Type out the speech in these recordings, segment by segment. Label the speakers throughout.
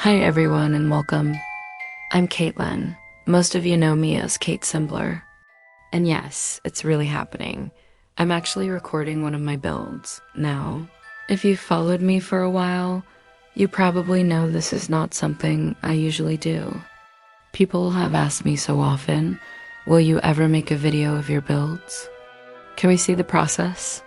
Speaker 1: Hi everyone and welcome. I'm Caitlin. Most of you know me as Kate Simbler. And yes, it's really happening. I'm actually recording one of my builds now. If you've followed me for a while, you probably know this is not something I usually do. People have asked me so often, will you ever make a video of your builds? Can we see the process?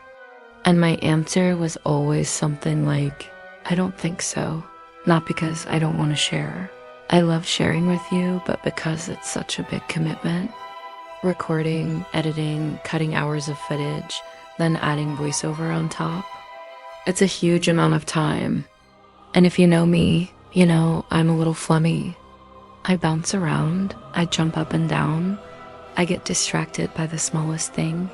Speaker 1: And my answer was always something like, I don't think so. Not because I don't want to share. I love sharing with you, but because it's such a big commitment. Recording, editing, cutting hours of footage, then adding voiceover on top. It's a huge amount of time. And if you know me, you know I'm a little flummy. I bounce around, I jump up and down, I get distracted by the smallest thing.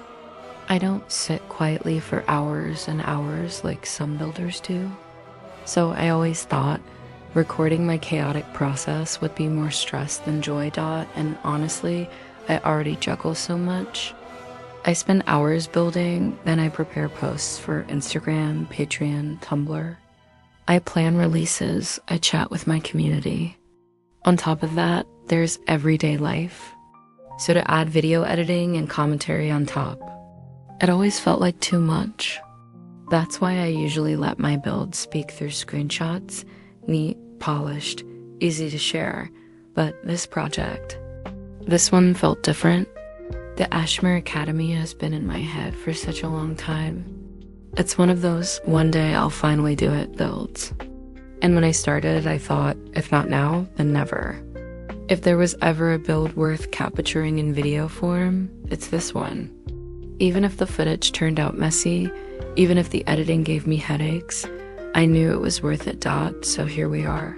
Speaker 1: I don't sit quietly for hours and hours like some builders do. So I always thought recording my chaotic process would be more stress than joy. And honestly, I already juggle so much. I spend hours building, then I prepare posts for Instagram, Patreon, Tumblr. I plan releases, I chat with my community. On top of that, there's everyday life. So to add video editing and commentary on top, it always felt like too much. That's why I usually let my builds speak through screenshots, neat, polished, easy to share. But this project, this one felt different. The Ashmoore Academy has been in my head for such a long time. It's one of those one day I'll finally do it builds. And when I started, I thought, if not now, then never. If there was ever a build worth capturing in video form, it's this one. Even if the footage turned out messy, even if the editing gave me headaches, I knew it was worth it. So here we are.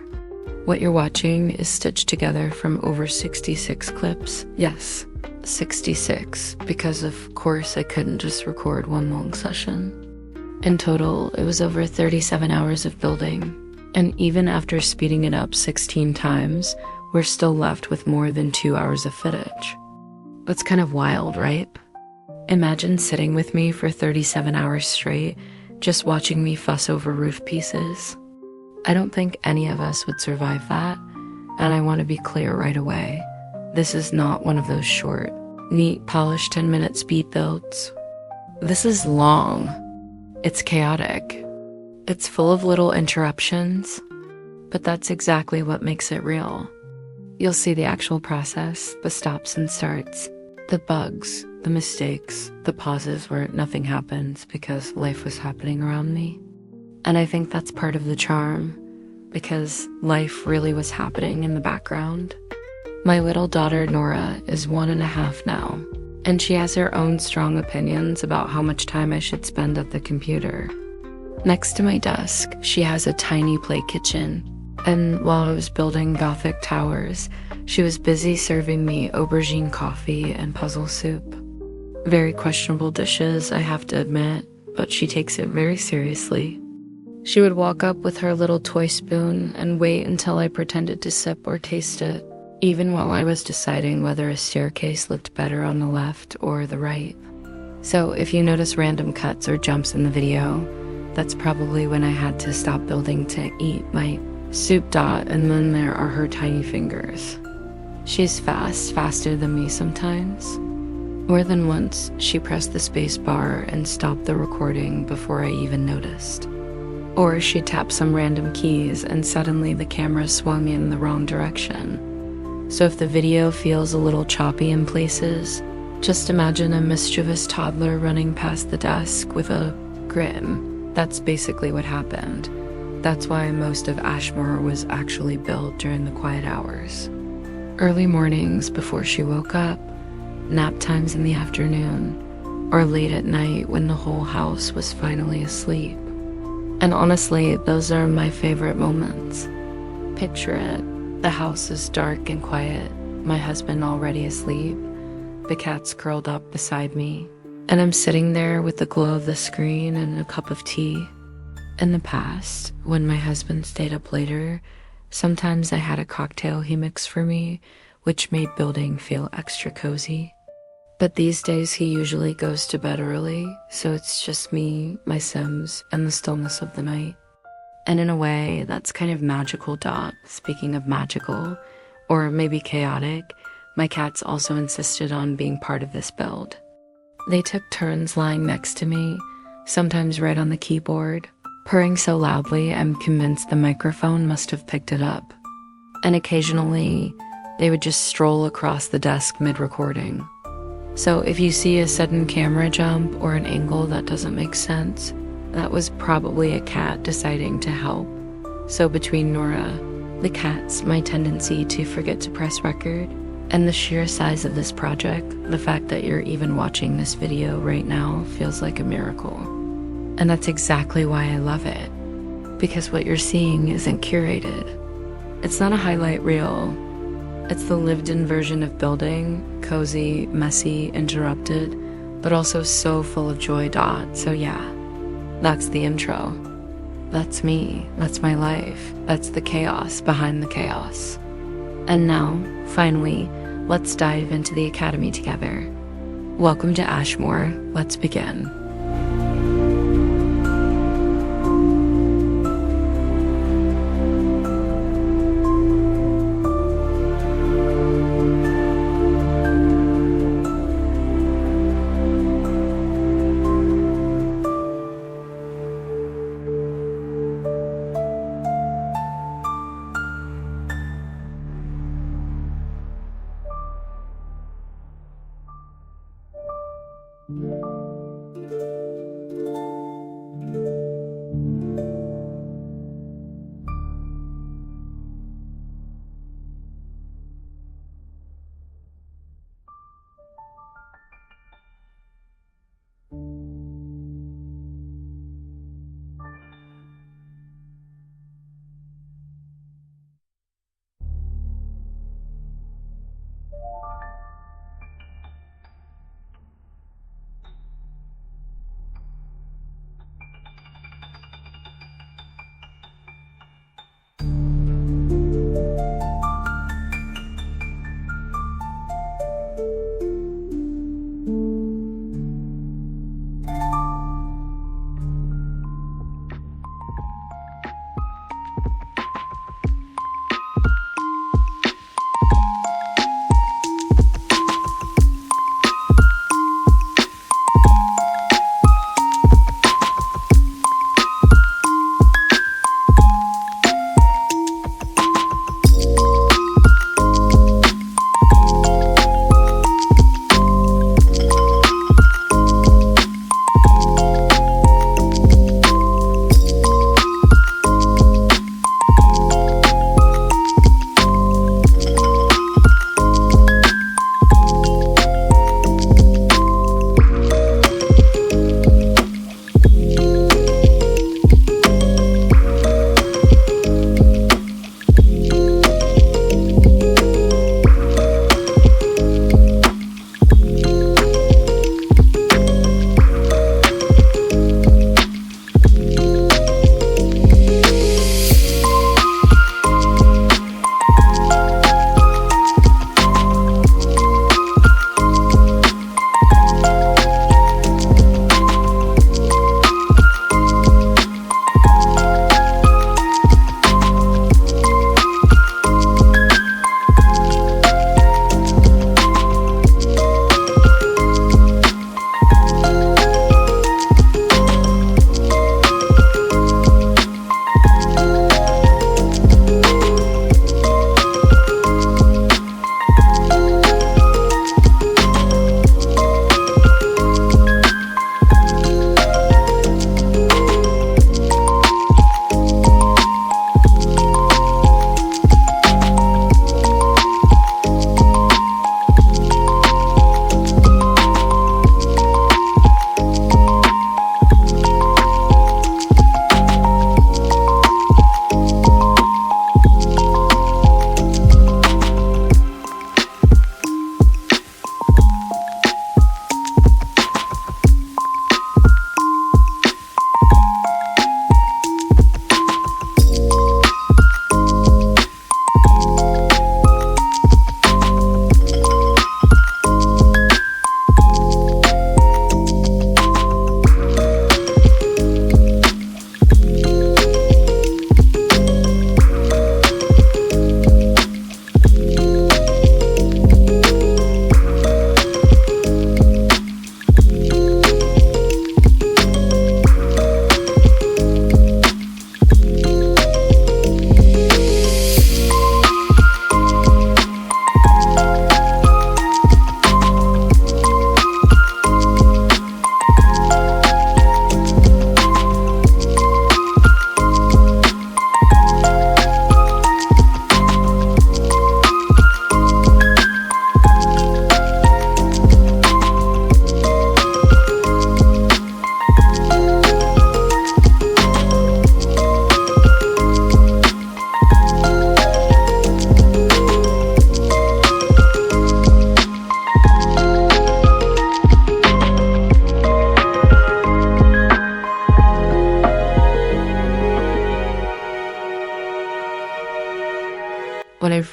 Speaker 1: What you're watching is stitched together from over 66 clips. Yes, 66, because of course I couldn't just record one long session. In total, it was over 37 hours of building. And even after speeding it up 16 times, we're still left with more than 2 hours of footage. That's kind of wild, right? Imagine sitting with me for 37 hours straight, just watching me fuss over roof pieces. I don't think any of us would survive that, and I want to be clear right away. This is not one of those short, neat, polished 10-minute speed builds. This is long. It's chaotic. It's full of little interruptions, but that's exactly what makes it real. You'll see the actual process, the stops and starts, the bugs, the mistakes, the pauses where nothing happens because life was happening around me. And I think that's part of the charm, because life really was happening in the background. My little daughter, Nora, is 1.5 now, and she has her own strong opinions about how much time I should spend at the computer. Next to my desk, she has a tiny play kitchen, and while I was building Gothic towers, she was busy serving me aubergine coffee and puzzle soup. Very questionable dishes, I have to admit, but she takes it very seriously. She would walk up with her little toy spoon and wait until I pretended to sip or taste it, even while I was deciding whether a staircase looked better on the left or the right. So if you notice random cuts or jumps in the video, that's probably when I had to stop building to eat my soup. And then there are her tiny fingers. She's fast, faster than me sometimes. More than once, she pressed the space bar and stopped the recording before I even noticed. Or she tapped some random keys and suddenly the camera swung in the wrong direction. So if the video feels a little choppy in places, just imagine a mischievous toddler running past the desk with a grin. That's basically what happened. That's why most of Ashmoore was actually built during the quiet hours. Early mornings before she woke up, nap times in the afternoon, or late at night when the whole house was finally asleep. And honestly, those are my favorite moments. Picture it. The house is dark and quiet, my husband already asleep, the cat's curled up beside me, and I'm sitting there with the glow of the screen and a cup of tea. In the past, when my husband stayed up later, sometimes I had a cocktail he mixed for me, which made building feel extra cozy. But these days he usually goes to bed early, so it's just me, my Sims, and the stillness of the night. And in a way, that's kind of magical. Speaking of magical, or maybe chaotic, my cats also insisted on being part of this build. They took turns lying next to me, sometimes right on the keyboard, purring so loudly I'm convinced the microphone must have picked it up. And occasionally, they would just stroll across the desk mid-recording. So if you see a sudden camera jump or an angle that doesn't make sense, that was probably a cat deciding to help. So between Nora, the cats, my tendency to forget to press record, and the sheer size of this project, the fact that you're even watching this video right now feels like a miracle. And that's exactly why I love it. Because what you're seeing isn't curated. It's not a highlight reel. It's the lived-in version of building, cozy, messy, interrupted, but also so full of joy. So yeah, that's the intro. That's me. That's my life. That's the chaos behind the chaos. And now, finally, let's dive into the Academy together. Welcome to Ashmoore. Let's begin.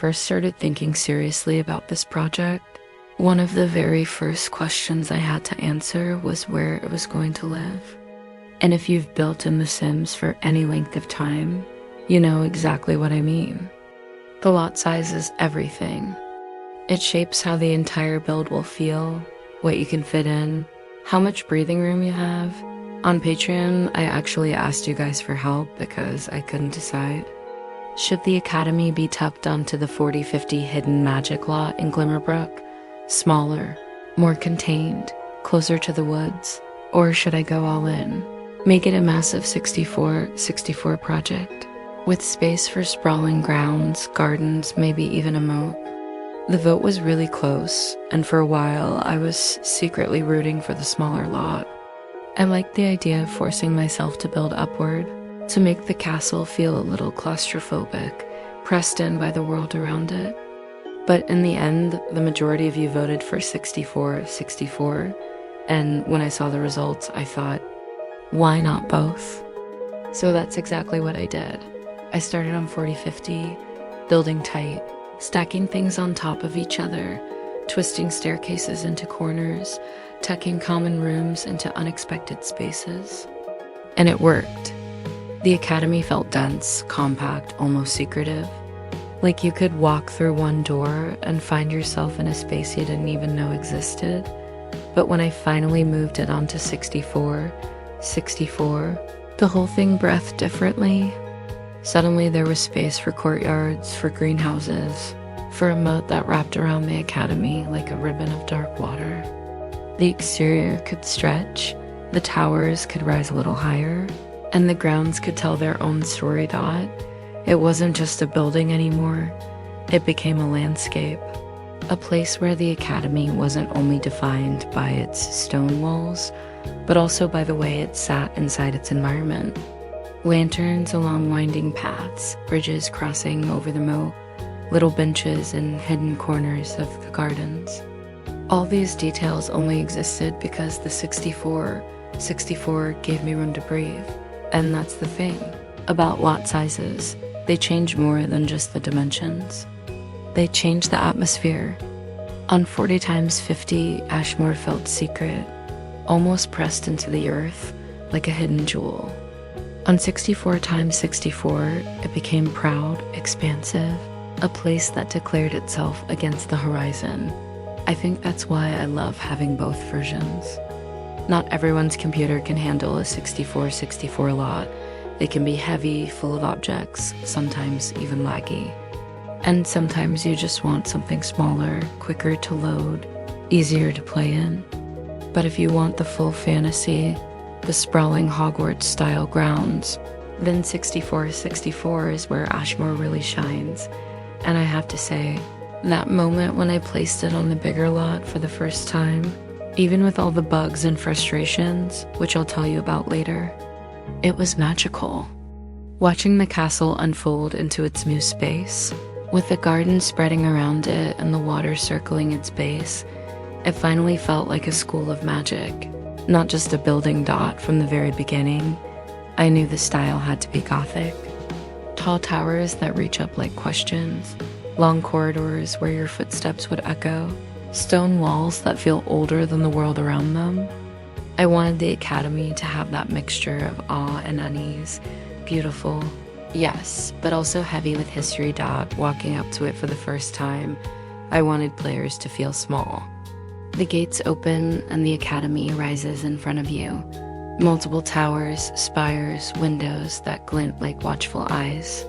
Speaker 1: first started thinking seriously about this project, one of the very first questions I had to answer was where it was going to live. And if you've built in The Sims for any length of time, you know exactly what I mean. The lot size is everything. It shapes how the entire build will feel, what you can fit in, how much breathing room you have. On Patreon, I actually asked you guys for help because I couldn't decide. Should the Academy be tucked onto the 40/50 hidden magic lot in Glimmerbrook? Smaller, more contained, closer to the woods? Or should I go all in? Make it a massive 64/64 project, with space for sprawling grounds, gardens, maybe even a moat. The vote was really close, and for a while I was secretly rooting for the smaller lot. I liked the idea of forcing myself to build upward, to make the castle feel a little claustrophobic, pressed in by the world around it. But in the end, the majority of you voted for 64/64, and when I saw the results, I thought, why not both? So that's exactly what I did. I started on 40/50, building tight, stacking things on top of each other, twisting staircases into corners, tucking common rooms into unexpected spaces. And it worked. The Academy felt dense, compact, almost secretive. Like you could walk through one door and find yourself in a space you didn't even know existed. But when I finally moved it onto 64/64, the whole thing breathed differently. Suddenly there was space for courtyards, for greenhouses, for a moat that wrapped around the Academy like a ribbon of dark water. The exterior could stretch, the towers could rise a little higher, and the grounds could tell their own story. It wasn't just a building anymore, it became a landscape. A place where the Academy wasn't only defined by its stone walls, but also by the way it sat inside its environment. Lanterns along winding paths, bridges crossing over the moat, little benches in hidden corners of the gardens. All these details only existed because the 64/64 gave me room to breathe. And that's the thing about lot sizes. They change more than just the dimensions. They change the atmosphere. On 40x50, Ashmoore felt secret, almost pressed into the earth like a hidden jewel. On 64x64, it became proud, expansive, a place that declared itself against the horizon. I think that's why I love having both versions. Not everyone's computer can handle a 64/64 lot. They can be heavy, full of objects, sometimes even laggy. And sometimes you just want something smaller, quicker to load, easier to play in. But if you want the full fantasy, the sprawling Hogwarts-style grounds, then 64/64 is where Ashmoore really shines. And I have to say, that moment when I placed it on the bigger lot for the first time, even with all the bugs and frustrations, which I'll tell you about later, it was magical. Watching the castle unfold into its new space, with the garden spreading around it and the water circling its base, it finally felt like a school of magic, not just a building dot from the very beginning. I knew the style had to be Gothic. Tall towers that reach up like questions, long corridors where your footsteps would echo, stone walls that feel older than the world around them. I wanted the Academy to have that mixture of awe and unease. Beautiful, yes, but also heavy with history. Walking up to it for the first time, I wanted players to feel small. The gates open and the Academy rises in front of you. Multiple towers, spires, windows that glint like watchful eyes.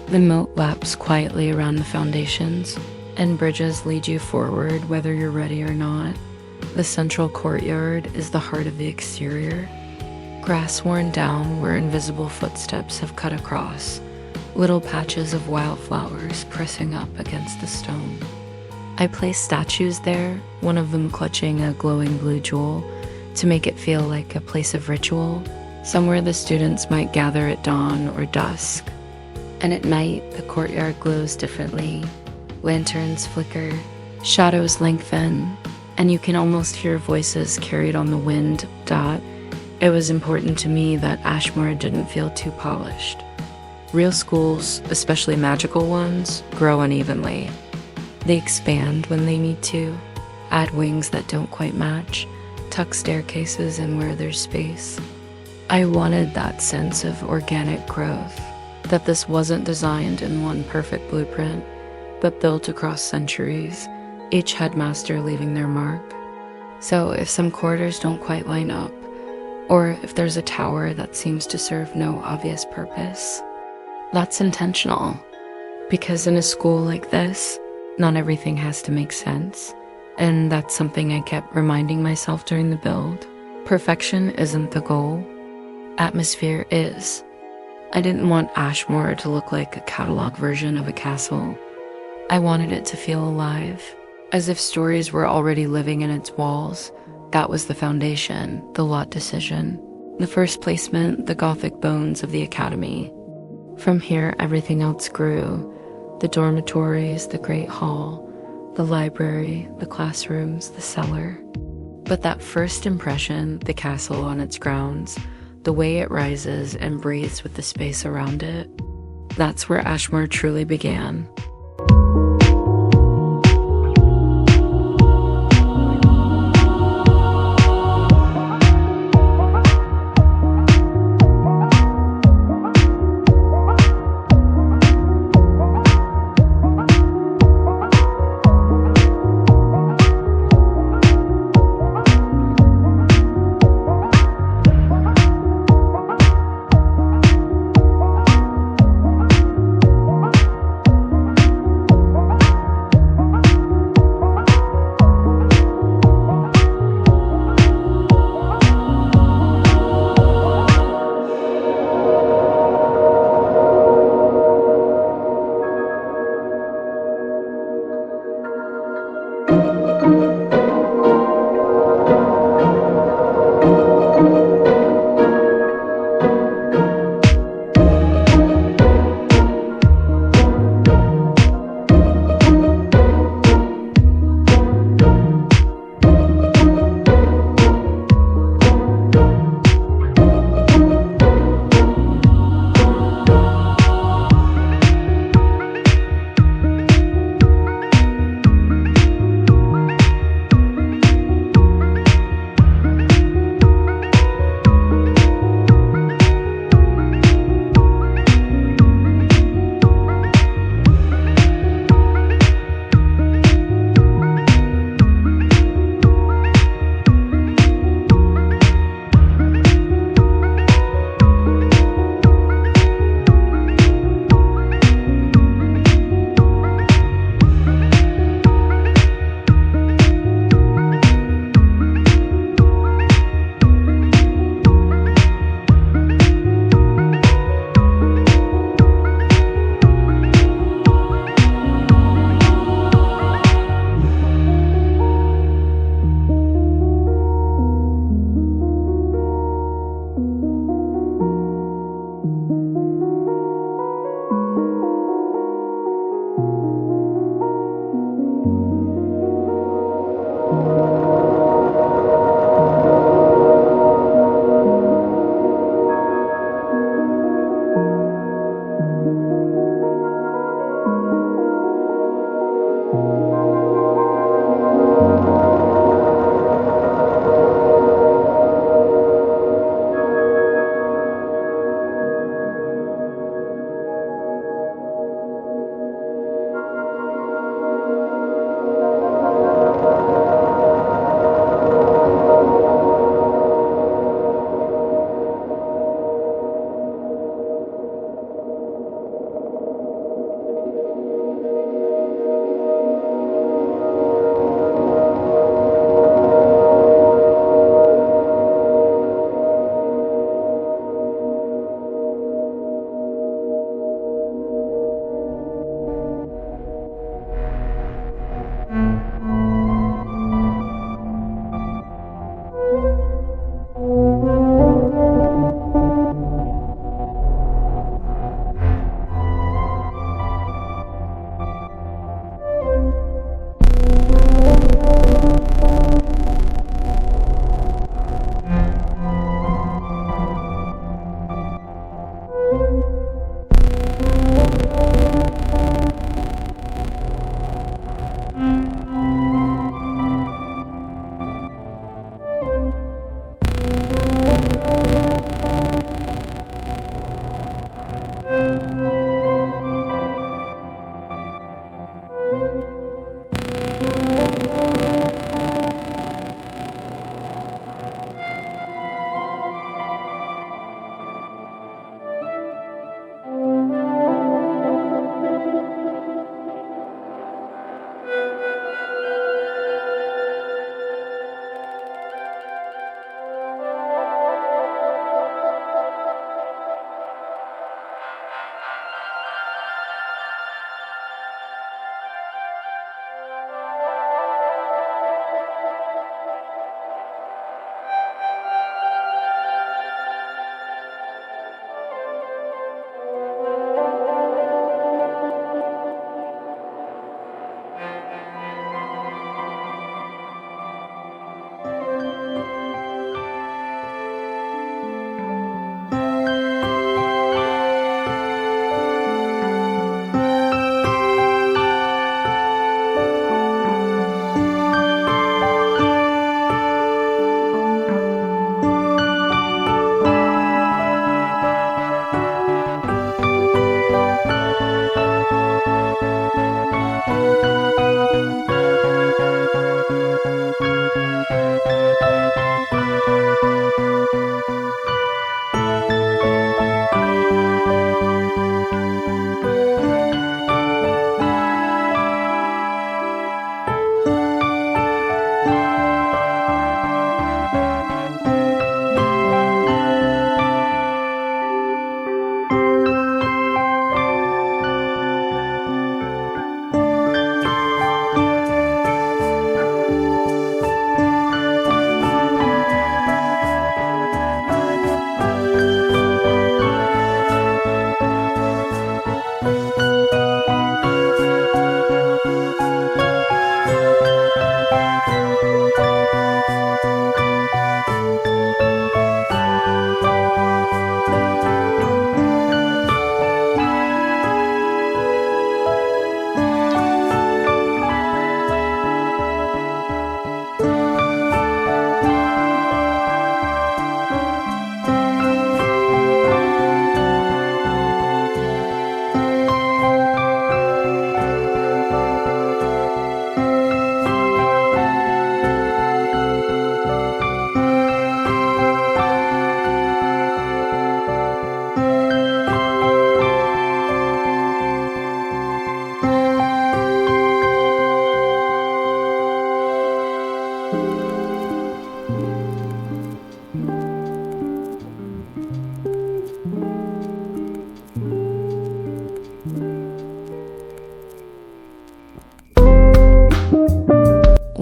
Speaker 1: The moat laps quietly around the foundations, and bridges lead you forward whether you're ready or not. The central courtyard is the heart of the exterior. Grass worn down where invisible footsteps have cut across, little patches of wildflowers pressing up against the stone. I placed statues there, one of them clutching a glowing blue jewel, to make it feel like a place of ritual, somewhere the students might gather at dawn or dusk. And at night, the courtyard glows differently. Lanterns flicker, shadows lengthen, and you can almost hear voices carried on the wind. It was important to me that Ashmoore didn't feel too polished. Real schools, especially magical ones, grow unevenly. They expand when they need to, add wings that don't quite match, tuck staircases in where there's space. I wanted that sense of organic growth, that this wasn't designed in one perfect blueprint, but built across centuries, each headmaster leaving their mark. So if some corridors don't quite line up, or if there's a tower that seems to serve no obvious purpose, that's intentional. Because in a school like this, not everything has to make sense. And that's something I kept reminding myself during the build. Perfection isn't the goal. Atmosphere is. I didn't want Ashmoore to look like a catalog version of a castle. I wanted it to feel alive, as if stories were already living in its walls. That was the foundation, the lot decision. The first placement, the Gothic bones of the Academy. From here, everything else grew. The dormitories, the Great Hall, the library, the classrooms, the cellar. But that first impression, the castle on its grounds, the way it rises and breathes with the space around it, that's where Ashmoore truly began.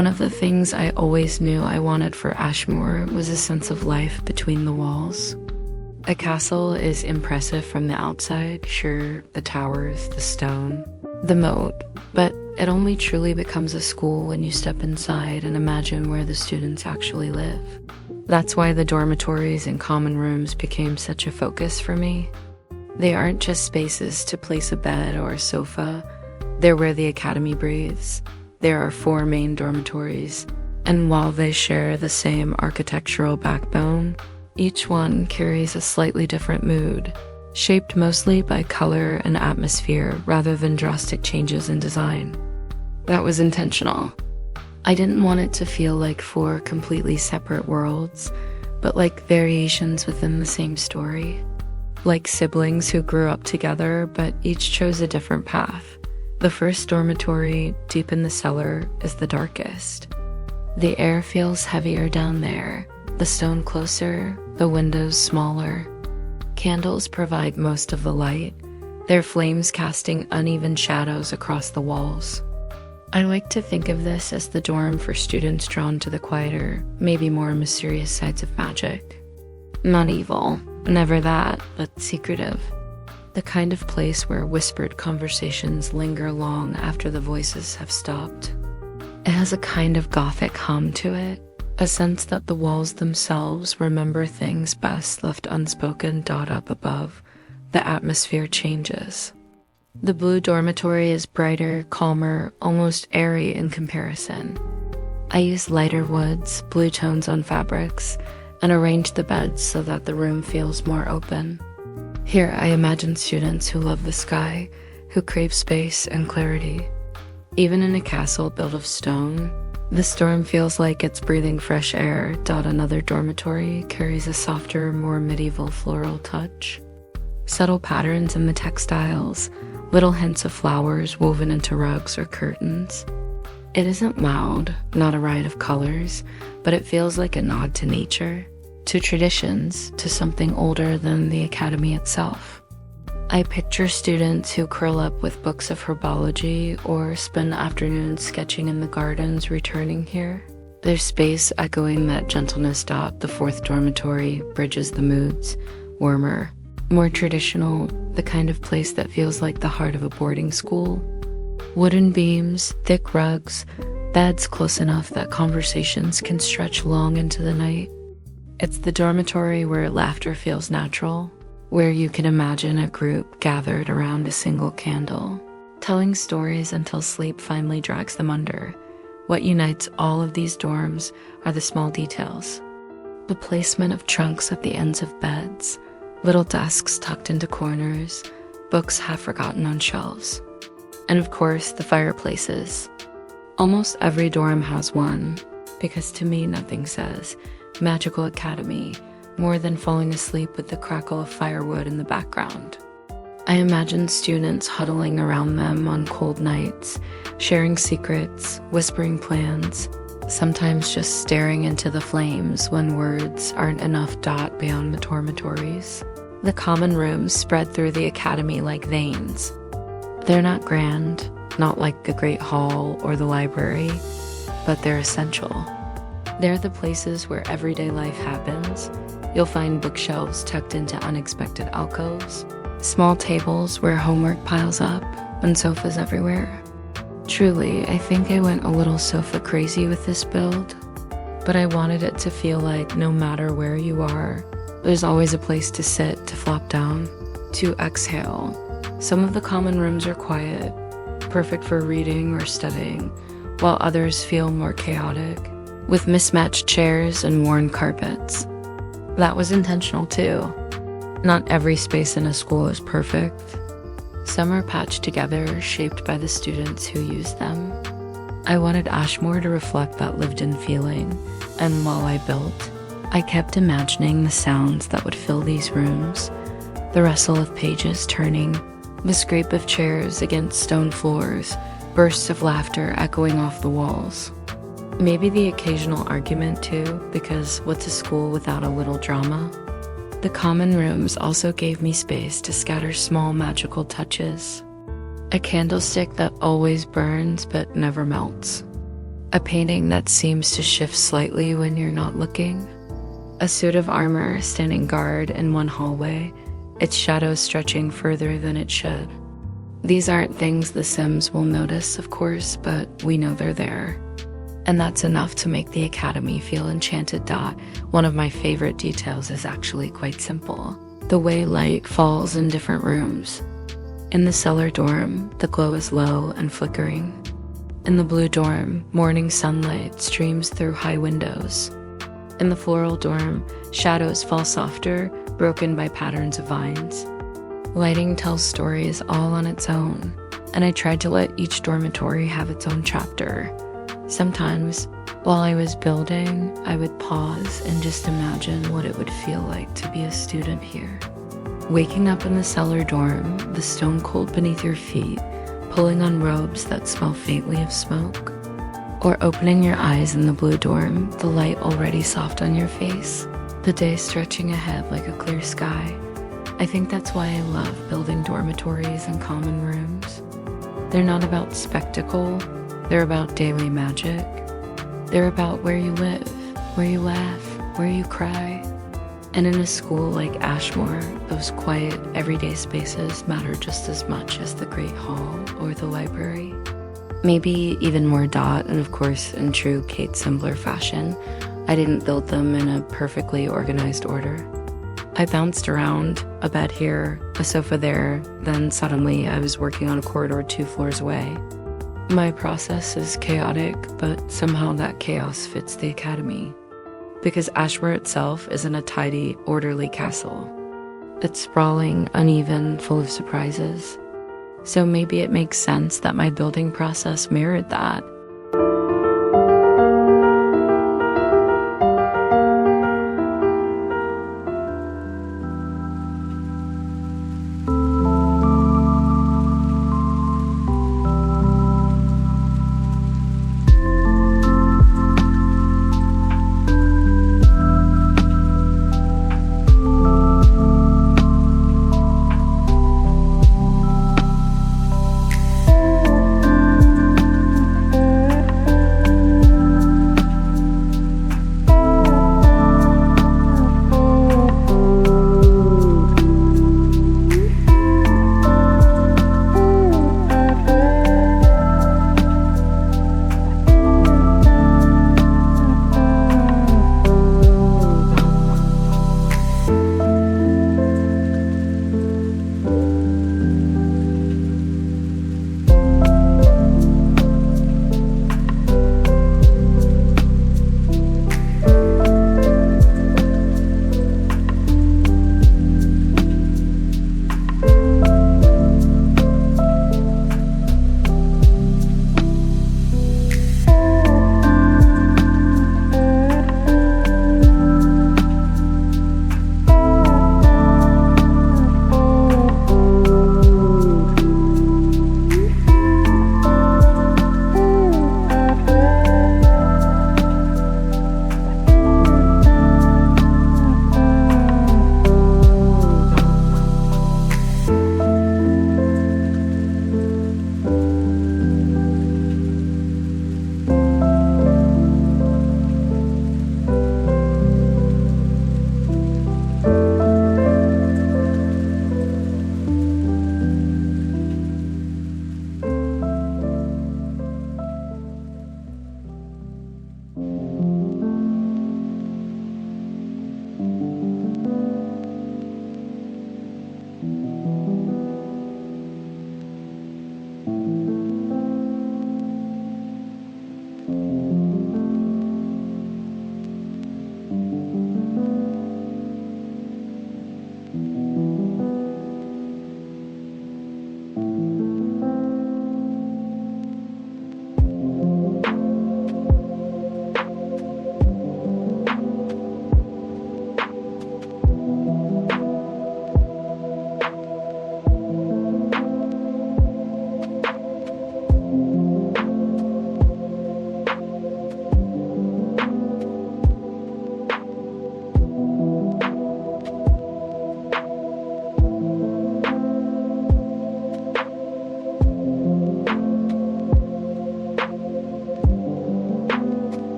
Speaker 1: One of the things I always knew I wanted for Ashmoore was a sense of life between the walls. A castle is impressive from the outside, sure, the towers, the stone, the moat, but it only truly becomes a school when you step inside and imagine where the students actually live. That's why the dormitories and common rooms became such a focus for me. They aren't just spaces to place a bed or a sofa, they're where the academy breathes. There are 4 main dormitories, and while they share the same architectural backbone, each one carries a slightly different mood, shaped mostly by color and atmosphere rather than drastic changes in design. That was intentional. I didn't want it to feel like 4 completely separate worlds, but like variations within the same story. Like siblings who grew up together, but each chose a different path. The first dormitory, deep in the cellar, is the darkest. The air feels heavier down there, the stone closer, the windows smaller. Candles provide most of the light, their flames casting uneven shadows across the walls. I like to think of this as the dorm for students drawn to the quieter, maybe more mysterious sides of magic. Not evil, never that, but secretive. The kind of place where whispered conversations linger long after the voices have stopped. It has a kind of gothic hum to it, a sense that the walls themselves remember things best left unspoken. Up above, the atmosphere changes. The blue dormitory is brighter, calmer, almost airy in comparison. I use lighter woods, blue tones on fabrics, and arrange the beds so that the room feels more open. Here I imagine students who love the sky, who crave space and clarity. Even in a castle built of stone, the storm feels like it's breathing fresh air. Another dormitory carries a softer, more medieval floral touch. Subtle patterns in the textiles, little hints of flowers woven into rugs or curtains. It isn't loud, not a riot of colors, but it feels like a nod to nature, to traditions, to something older than the academy itself. I picture students who curl up with books of herbology or spend afternoons sketching in the gardens returning here. Their space echoing that gentleness. The 4th dormitory bridges the moods, warmer, more traditional, the kind of place that feels like the heart of a boarding school. Wooden beams, thick rugs, beds close enough that conversations can stretch long into the night. It's the dormitory where laughter feels natural, where you can imagine a group gathered around a single candle, telling stories until sleep finally drags them under. What unites all of these dorms are the small details. The placement of trunks at the ends of beds, little desks tucked into corners, books half forgotten on shelves. And of course, the fireplaces. Almost every dorm has one, because to me nothing says Magical Academy more than falling asleep with the crackle of firewood in the background. I imagine students huddling around them on cold nights, sharing secrets, whispering plans, sometimes just staring into the flames when words aren't enough. Beyond the dormitories, the common rooms spread through the academy like veins. They're not grand, not like the Great Hall or the library, but they're essential. They're the places where everyday life happens. You'll find bookshelves tucked into unexpected alcoves, small tables where homework piles up, and sofas everywhere. Truly, I think I went a little sofa crazy with this build, but I wanted it to feel like no matter where you are, there's always a place to sit, to flop down, to exhale. Some of the common rooms are quiet, perfect for reading or studying, while others feel more chaotic, with mismatched chairs and worn carpets. That was intentional too. Not every space in a school is perfect. Some are patched together, shaped by the students who use them. I wanted Ashmoore to reflect that lived-in feeling, and while I built, I kept imagining the sounds that would fill these rooms, the rustle of pages turning, the scrape of chairs against stone floors, bursts of laughter echoing off the walls. Maybe the occasional argument too, because what's a school without a little drama? The common rooms also gave me space to scatter small magical touches. A candlestick that always burns but never melts. A painting that seems to shift slightly when you're not looking. A suit of armor standing guard in one hallway, its shadows stretching further than it should. These aren't things the Sims will notice, of course, but we know they're there. And that's enough to make the Academy feel enchanted. One of my favorite details is actually quite simple. The way light falls in different rooms. In the cellar dorm, the glow is low and flickering. In the blue dorm, morning sunlight streams through high windows. In the floral dorm, shadows fall softer, broken by patterns of vines. Lighting tells stories all on its own, and I tried to let each dormitory have its own chapter. Sometimes, while I was building, I would pause and just imagine what it would feel like to be a student here. Waking up in the cellar dorm, the stone cold beneath your feet, pulling on robes that smell faintly of smoke. Or opening your eyes in the blue dorm, the light already soft on your face, the day stretching ahead like a clear sky. I think that's why I love building dormitories and common rooms. They're not about spectacle, they're about daily magic. They're about where you live, where you laugh, where you cry. And in a school like Ashmoore, those quiet, everyday spaces matter just as much as the Great Hall or the library. Maybe even more. And of course, in true Kate Simbler fashion, I didn't build them in a perfectly organized order. I bounced around, a bed here, a sofa there, then suddenly I was working on a corridor 2 floors away. My process is chaotic, but somehow that chaos fits the Academy. Because Ashmoore itself isn't a tidy, orderly castle. It's sprawling, uneven, full of surprises. So maybe it makes sense that my building process mirrored that.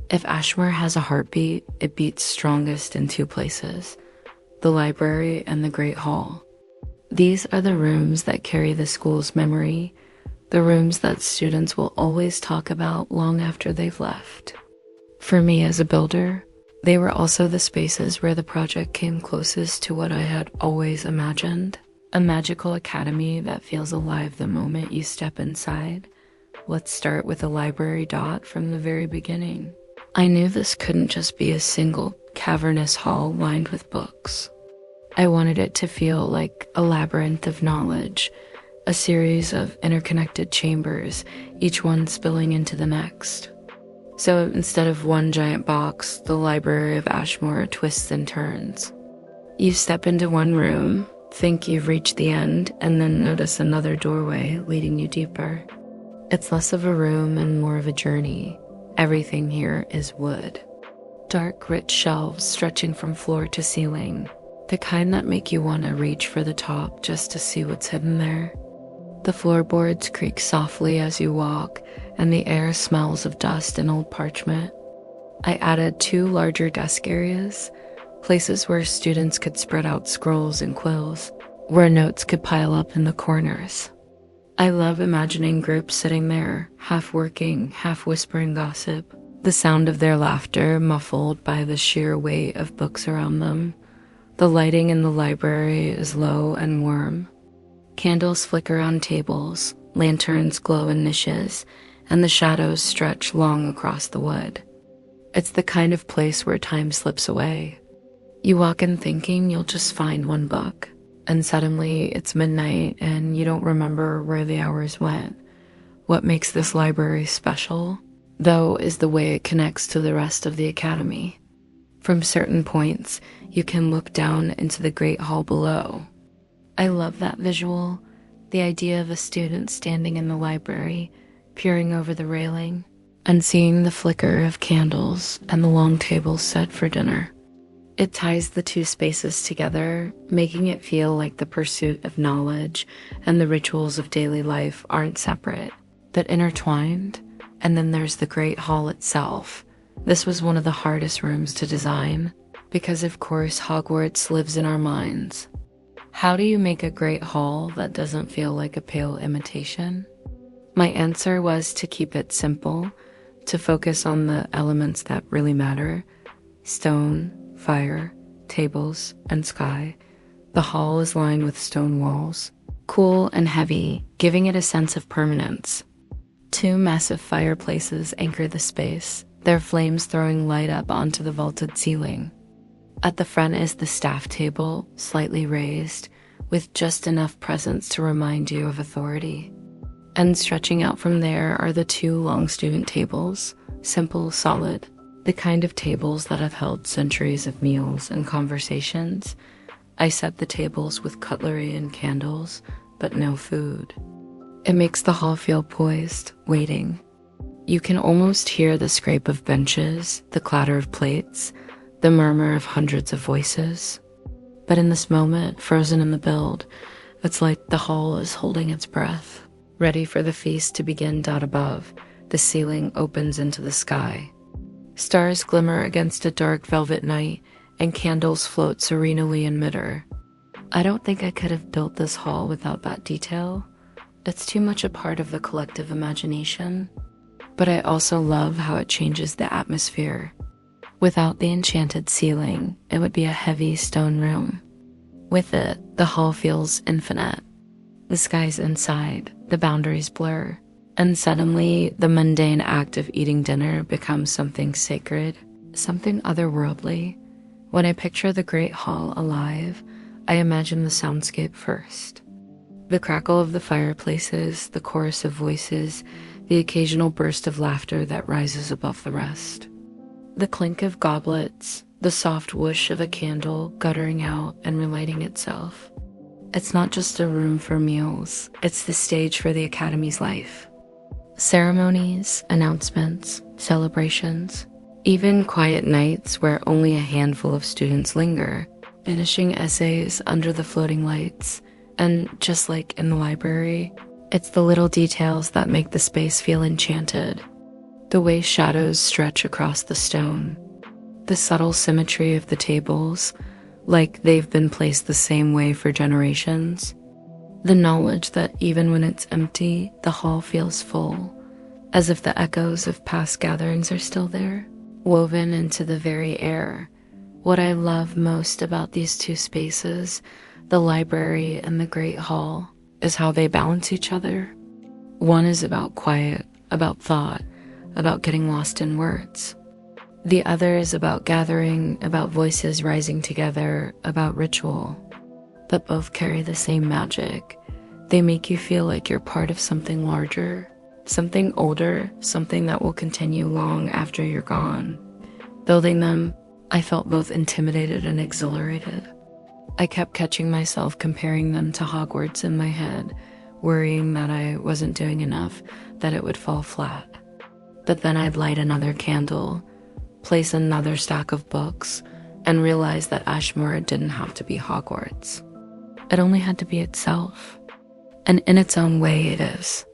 Speaker 1: If Ashmoore has a heartbeat, it beats strongest in two places: the library and the Great Hall. These are the rooms that carry the school's memory, the rooms that students will always talk about long after they've left. For me as a builder, they were also the spaces where the project came closest to what I had always imagined. A magical academy that feels alive the moment you step inside. Let's start with a library dot from the very beginning. I knew this couldn't just be a single cavernous hall lined with books. I wanted it to feel like a labyrinth of knowledge, a series of interconnected chambers, each one spilling into the next. So instead of one giant box, the Library of Ashmoore twists and turns. You step into one room, think you've reached the end, and then notice another doorway leading you deeper. It's less of a room and more of a journey. Everything here is wood. Dark, rich shelves stretching from floor to ceiling, the kind that make you want to reach for the top just to see what's hidden there. The floorboards creak softly as you walk, and the air smells of dust and old parchment. I added 2 larger desk areas, places where students could spread out scrolls and quills, where notes could pile up in the corners. I love imagining groups sitting there, half working, half whispering gossip, the sound of their laughter muffled by the sheer weight of books around them. The lighting in the library is low and warm. Candles flicker on tables, lanterns glow in niches, and the shadows stretch long across the wood. It's the kind of place where time slips away. You walk in thinking you'll just find one book, and suddenly it's midnight and you don't remember where the hours went. What makes this library special, though, is the way it connects to the rest of the academy. From certain points, you can look down into the Great Hall below. I love that visual, the idea of a student standing in the library, peering over the railing, and seeing the flicker of candles and the long tables set for dinner. It ties the two spaces together, making it feel like the pursuit of knowledge and the rituals of daily life aren't separate, but intertwined. And then there's the Great Hall itself. This was one of the hardest rooms to design, because of course Hogwarts lives in our minds. How do you make a great hall that doesn't feel like a pale imitation? My answer was to keep it simple, to focus on the elements that really matter: stone, fire, tables, and sky. The hall is lined with stone walls, cool and heavy, giving it a sense of permanence. 2 massive fireplaces anchor the space, their flames throwing light up onto the vaulted ceiling. At the front is the staff table, slightly raised, with just enough presence to remind you of authority. And stretching out from there are the 2 long student tables, simple, solid, the kind of tables that have held centuries of meals and conversations. I set the tables with cutlery and candles, but no food. It makes the hall feel poised, waiting. You can almost hear the scrape of benches, the clatter of plates, the murmur of hundreds of voices. But in this moment, frozen in the build, it's like the hall is holding its breath, ready for the feast to begin. Above, the ceiling opens into the sky. Stars glimmer against a dark velvet night, and candles float serenely in midair. I don't think I could have built this hall without that detail. It's too much a part of the collective imagination. But I also love how it changes the atmosphere. Without the enchanted ceiling, it would be a heavy stone room. With it, the hall feels infinite. The skies inside, the boundaries blur, and suddenly the mundane act of eating dinner becomes something sacred, something otherworldly. When I picture the Great Hall alive, I imagine the soundscape first. The crackle of the fireplaces, the chorus of voices, the occasional burst of laughter that rises above the rest. The clink of goblets, the soft whoosh of a candle guttering out and relighting itself. It's not just a room for meals, it's the stage for the Academy's life. Ceremonies, announcements, celebrations, even quiet nights where only a handful of students linger, finishing essays under the floating lights. And just like in the library, it's the little details that make the space feel enchanted. The way shadows stretch across the stone, the subtle symmetry of the tables, like they've been placed the same way for generations. The knowledge that even when it's empty, the hall feels full, as if the echoes of past gatherings are still there, woven into the very air. What I love most about these two spaces, the library and the Great Hall, is how they balance each other. One is about quiet, about thought, about getting lost in words. The other is about gathering, about voices rising together, about ritual. But both carry the same magic. They make you feel like you're part of something larger, something older, something that will continue long after you're gone. Building them, I felt both intimidated and exhilarated. I kept catching myself comparing them to Hogwarts in my head, worrying that I wasn't doing enough, that it would fall flat. But then I'd light another candle, place another stack of books, and realize that Ashmoore didn't have to be Hogwarts. It only had to be itself. And in its own way, it is.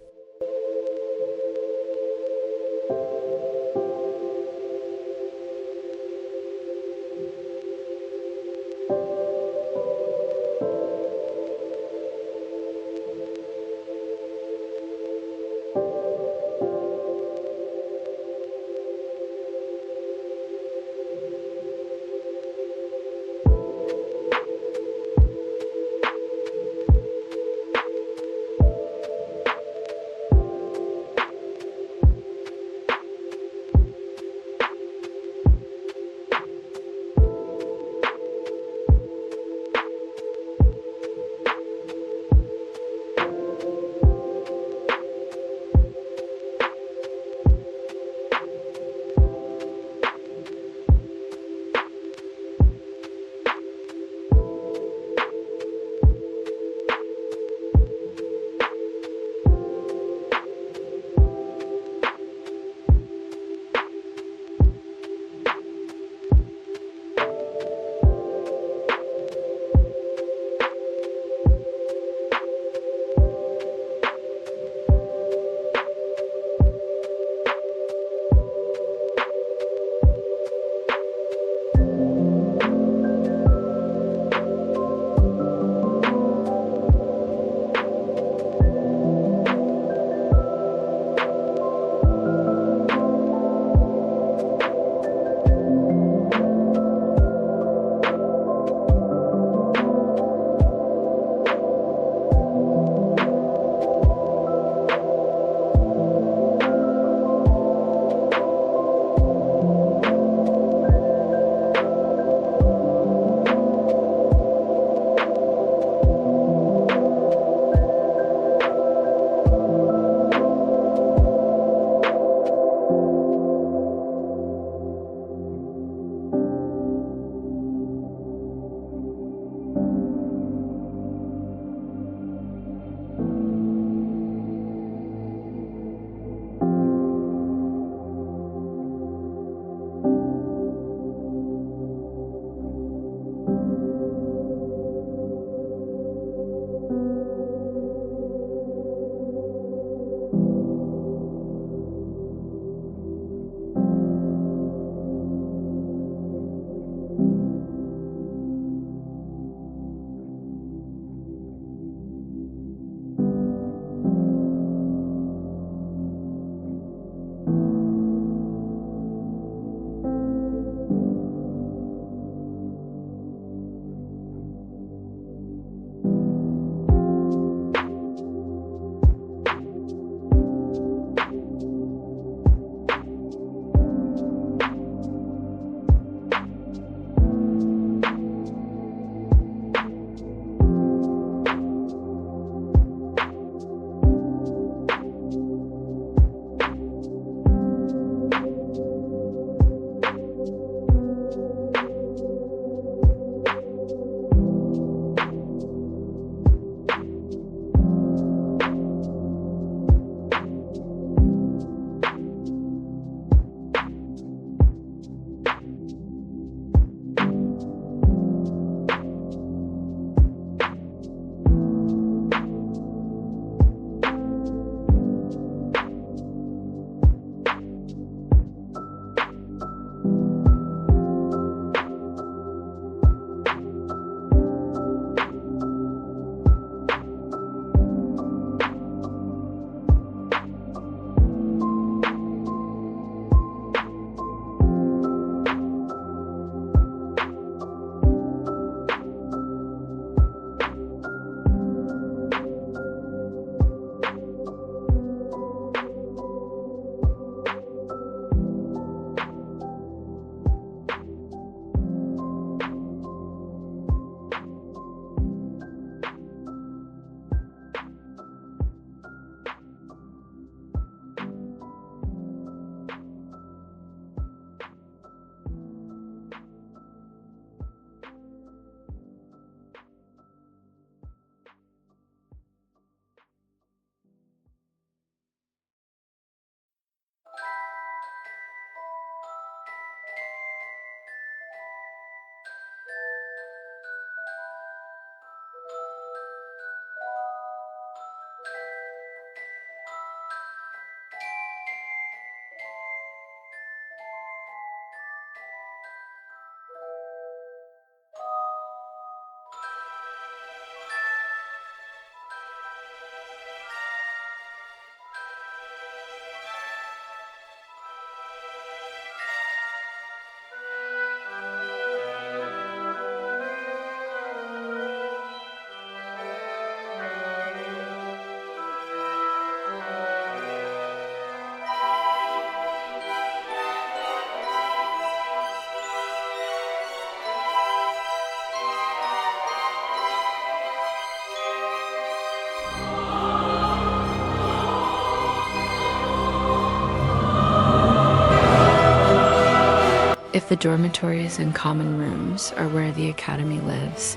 Speaker 1: If the dormitories and common rooms are where the academy lives,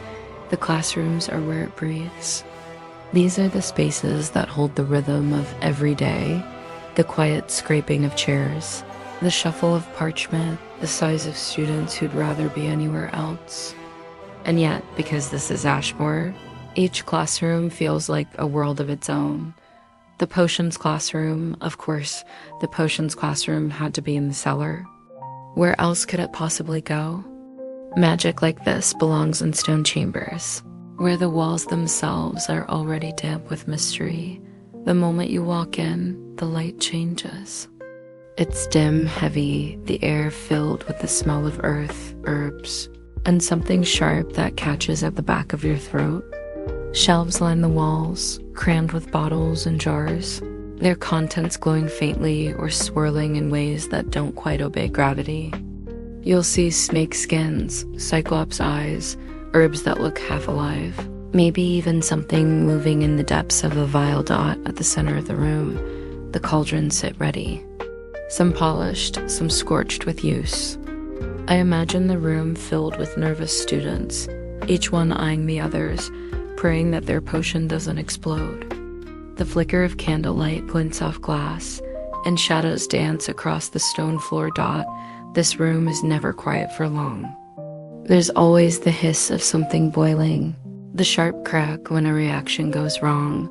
Speaker 1: the classrooms are where it breathes. These are the spaces that hold the rhythm of every day, the quiet scraping of chairs, the shuffle of parchment, the sighs of students who'd rather be anywhere else. And yet, because this is Ashmoore, each classroom feels like a world of its own. The potions classroom, of course, the potions classroom had to be in the cellar. Where else could it possibly go? Magic like this belongs in stone chambers, where the walls themselves are already damp with mystery. The moment you walk in, the light changes. It's dim, heavy, the air filled with the smell of earth, herbs, and something sharp that catches at the back of your throat. Shelves line the walls, crammed with bottles and jars, their contents glowing faintly or swirling in ways that don't quite obey gravity. You'll see snake skins, cyclops eyes, herbs that look half alive, maybe even something moving in the depths of a vile dot at the center of the room. The cauldrons sit ready. Some polished, some scorched with use. I imagine the room filled with nervous students, each one eyeing the others, praying that their potion doesn't explode. The flicker of candlelight glints off glass, and shadows dance across the stone floor dot. This room is never quiet for long. There's always the hiss of something boiling, the sharp crack when a reaction goes wrong,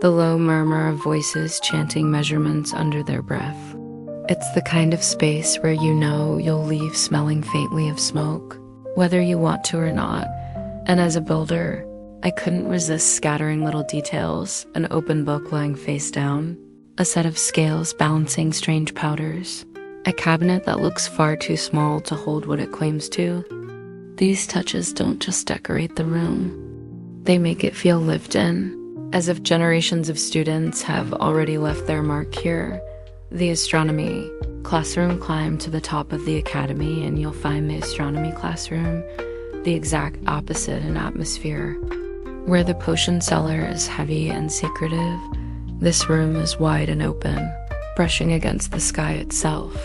Speaker 1: the low murmur of voices chanting measurements under their breath. It's the kind of space where you know you'll leave smelling faintly of smoke, whether you want to or not. And as a builder, I couldn't resist scattering little details, an open book lying face down, a set of scales balancing strange powders, a cabinet that looks far too small to hold what it claims to. These touches don't just decorate the room. They make it feel lived in, as if generations of students have already left their mark here. The astronomy classroom, climb to the top of the academy and you'll find the astronomy classroom the exact opposite in atmosphere. Where the potion cellar is heavy and secretive, this room is wide and open, brushing against the sky itself.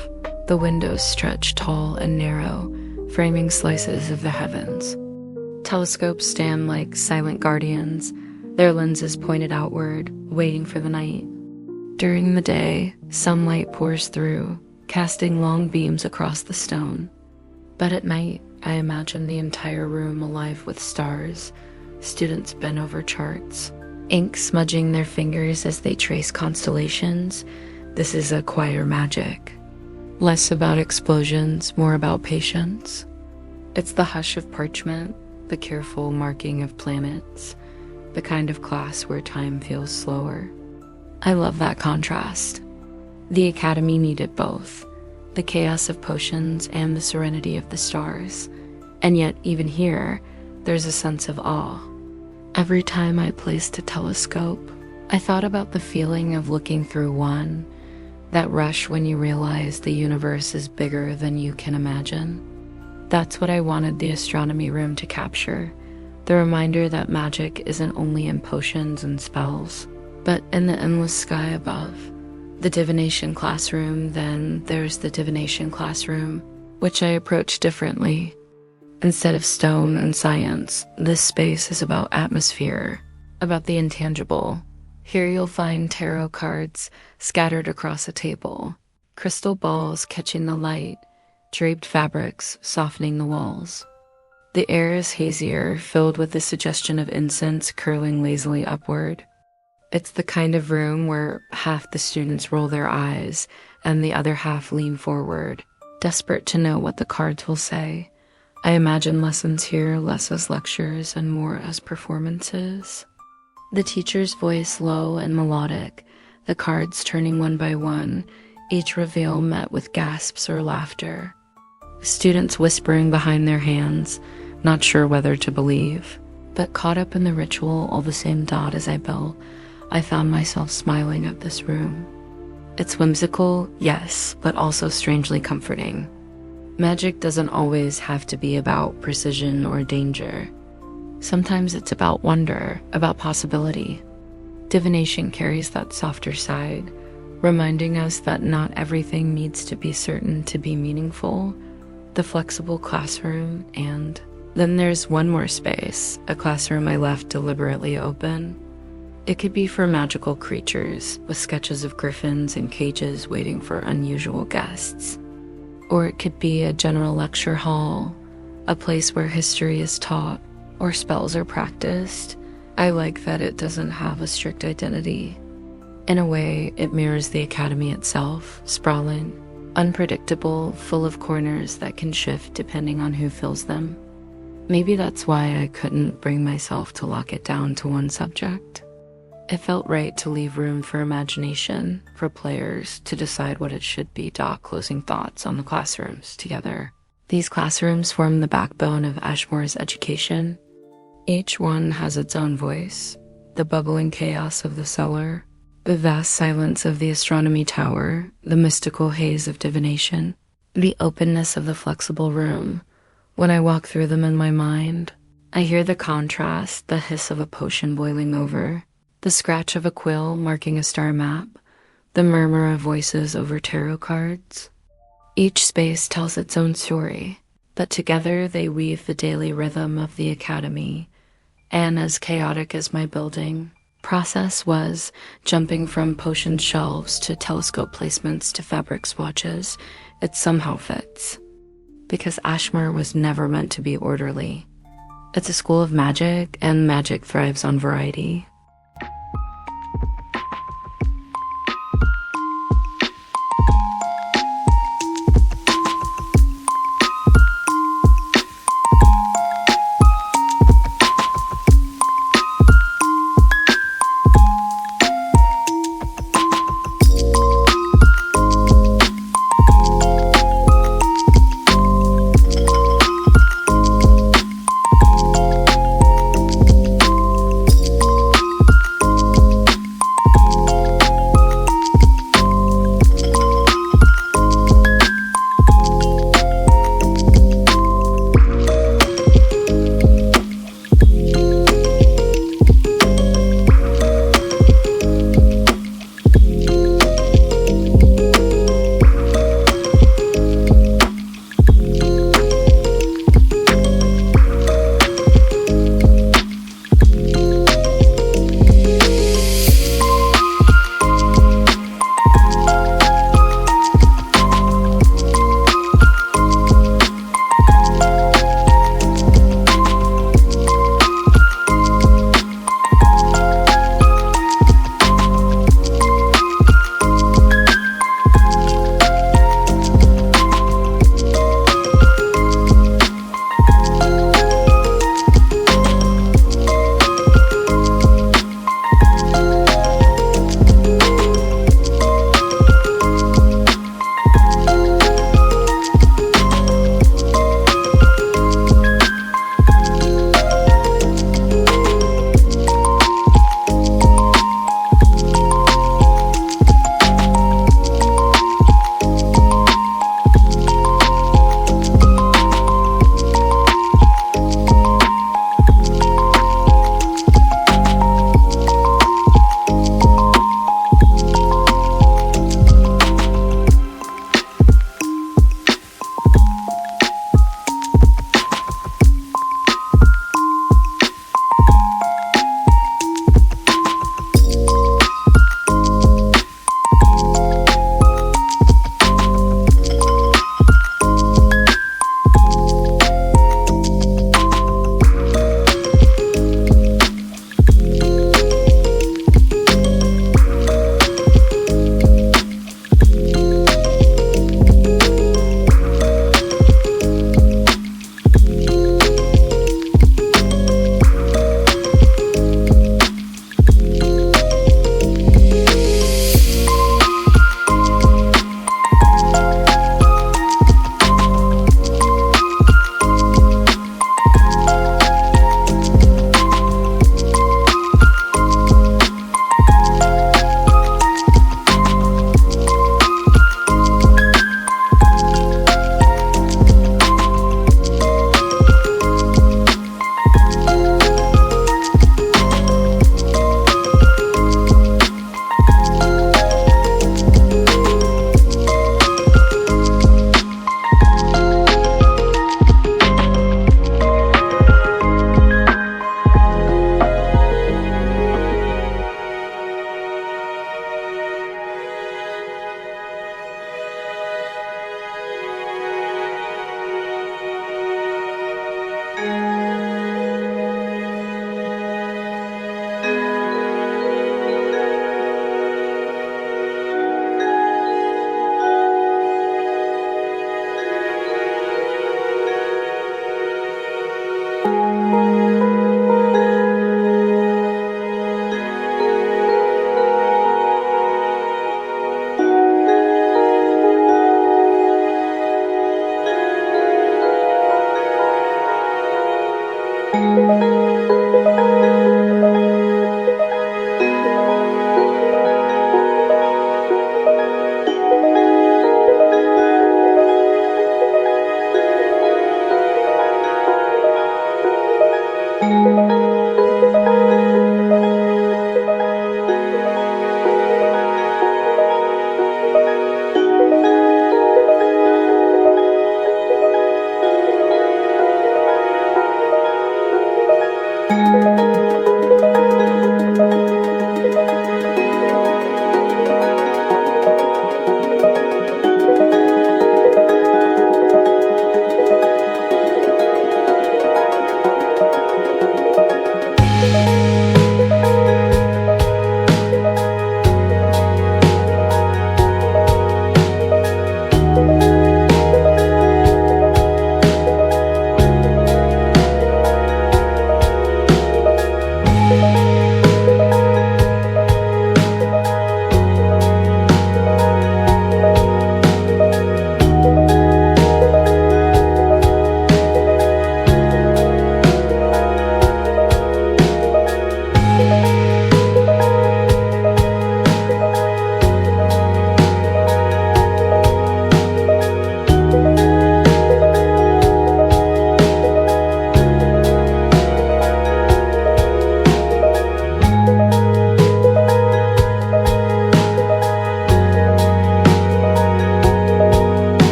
Speaker 1: The windows stretch tall and narrow, framing slices of the heavens. Telescopes stand like silent guardians, their lenses pointed outward, waiting for the night. During the day, sunlight pours through, casting long beams across the stone. But at night, I imagine the entire room alive with stars, students bent over charts, ink smudging their fingers as they trace constellations. This is a quieter magic. Less about explosions, more about patience. It's the hush of parchment, the careful marking of planets, the kind of class where time feels slower. I love that contrast. The academy needed both, the chaos of potions and the serenity of the stars. And yet, even here, there's a sense of awe. Every time I placed a telescope, I thought about the feeling of looking through one, that rush when you realize the universe is bigger than you can imagine. That's what I wanted the astronomy room to capture, the reminder that magic isn't only in potions and spells, but in the endless sky above. The divination classroom, then there's the divination classroom, which I approach differently. Instead of stone and science, this space is about atmosphere, about the intangible. Here you'll find tarot cards scattered across a table, crystal balls catching the light, draped fabrics softening the walls. The air is hazier, filled with the suggestion of incense curling lazily upward. It's the kind of room where half the students roll their eyes and the other half lean forward, desperate to know what the cards will say. I imagine lessons here less as lectures and more as performances. The teacher's voice low and melodic, the cards turning one by one, each reveal met with gasps or laughter. Students whispering behind their hands, not sure whether to believe, but caught up in the ritual all the same dot as I built. I found myself smiling at this room. It's whimsical, yes, but also strangely comforting. Magic doesn't always have to be about precision or danger. Sometimes it's about wonder, about possibility. Divination carries that softer side, reminding us that not everything needs to be certain to be meaningful. the flexible classroom, and then there's one more space, a classroom I left deliberately open. It could be for magical creatures, with sketches of griffins in cages waiting for unusual guests. Or it could be a general lecture hall, a place where history is taught or spells are practiced. I like that it doesn't have a strict identity. In a way, it mirrors the academy itself, sprawling, unpredictable, full of corners that can shift depending on who fills them. Maybe that's why I couldn't bring myself to lock it down to one subject. It felt right to leave room for imagination, for players to decide what it should be. Closing thoughts on the classrooms together. These classrooms form the backbone of Ashmore's education. Each one has its own voice, the bubbling chaos of the cellar, the vast silence of the astronomy tower, the mystical haze of divination, the openness of the flexible room. When I walk through them in my mind, I hear the contrast, the hiss of a potion boiling over, the scratch of a quill marking a star map, the murmur of voices over tarot cards. Each space tells its own story, but together they weave the daily rhythm of the academy. And as chaotic as my building process was, jumping from potion shelves to telescope placements to fabric swatches, it somehow fits. Because Ashmoore was never meant to be orderly. It's a school of magic, and magic thrives on variety.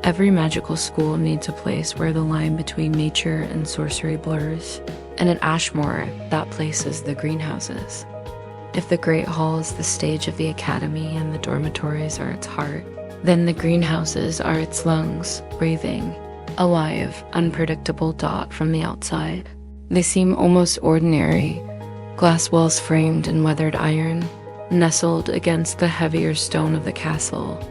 Speaker 1: Every magical school needs a place where the line between nature and sorcery blurs, and at Ashmoore, that place is the greenhouses. If the Great Hall is the stage of the academy and the dormitories are its heart, then the greenhouses are its lungs, breathing, a live, unpredictable dot from the outside. They seem almost ordinary, glass walls framed in weathered iron, nestled against the heavier stone of the castle.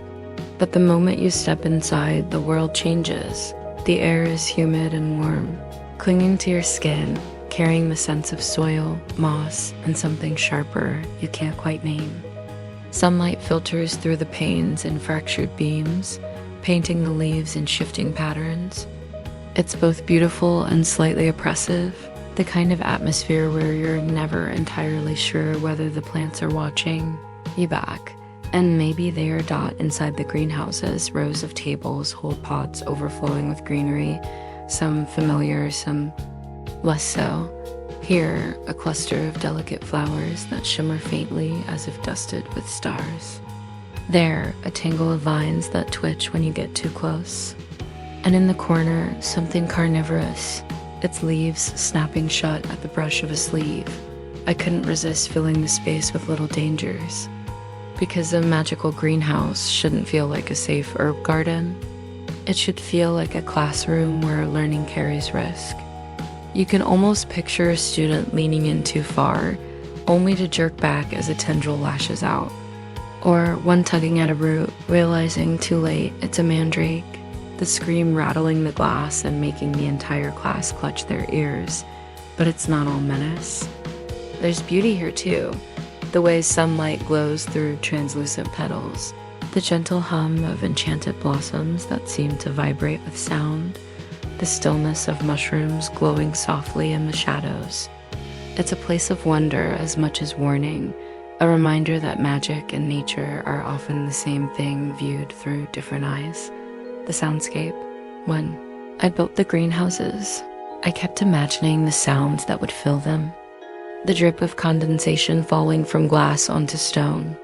Speaker 1: But the moment you step inside, the world changes. The air is humid and warm, clinging to your skin, carrying the sense of soil, moss, and something sharper you can't quite name. Sunlight filters through the panes in fractured beams, painting the leaves in shifting patterns. It's both beautiful and slightly oppressive, the kind of atmosphere where you're never entirely sure whether the plants are watching you back. And maybe they are dot inside the greenhouses. Rows of tables hold pots overflowing with greenery, some familiar, some less so. Here, a cluster of delicate flowers that shimmer faintly as if dusted with stars. There, a tangle of vines that twitch when you get too close. And in the corner, something carnivorous, its leaves snapping shut at the brush of a sleeve. I couldn't resist filling the space with little dangers. Because a magical greenhouse shouldn't feel like a safe herb garden. It should feel like a classroom where learning carries risk. You can almost picture a student leaning in too far, only to jerk back as a tendril lashes out. Or one tugging at a root, realizing too late it's a mandrake, the scream rattling the glass and making the entire class clutch their ears. But it's not all menace. There's beauty here too. The way sunlight glows through translucent petals, the gentle hum of enchanted blossoms that seem to vibrate with sound, the stillness of mushrooms glowing softly in the shadows. It's a place of wonder as much as warning, a reminder that magic and nature are often the same thing viewed through different eyes. The soundscape. When I built the greenhouses, I kept imagining the sounds that would fill them. The drip of condensation falling from glass onto stone,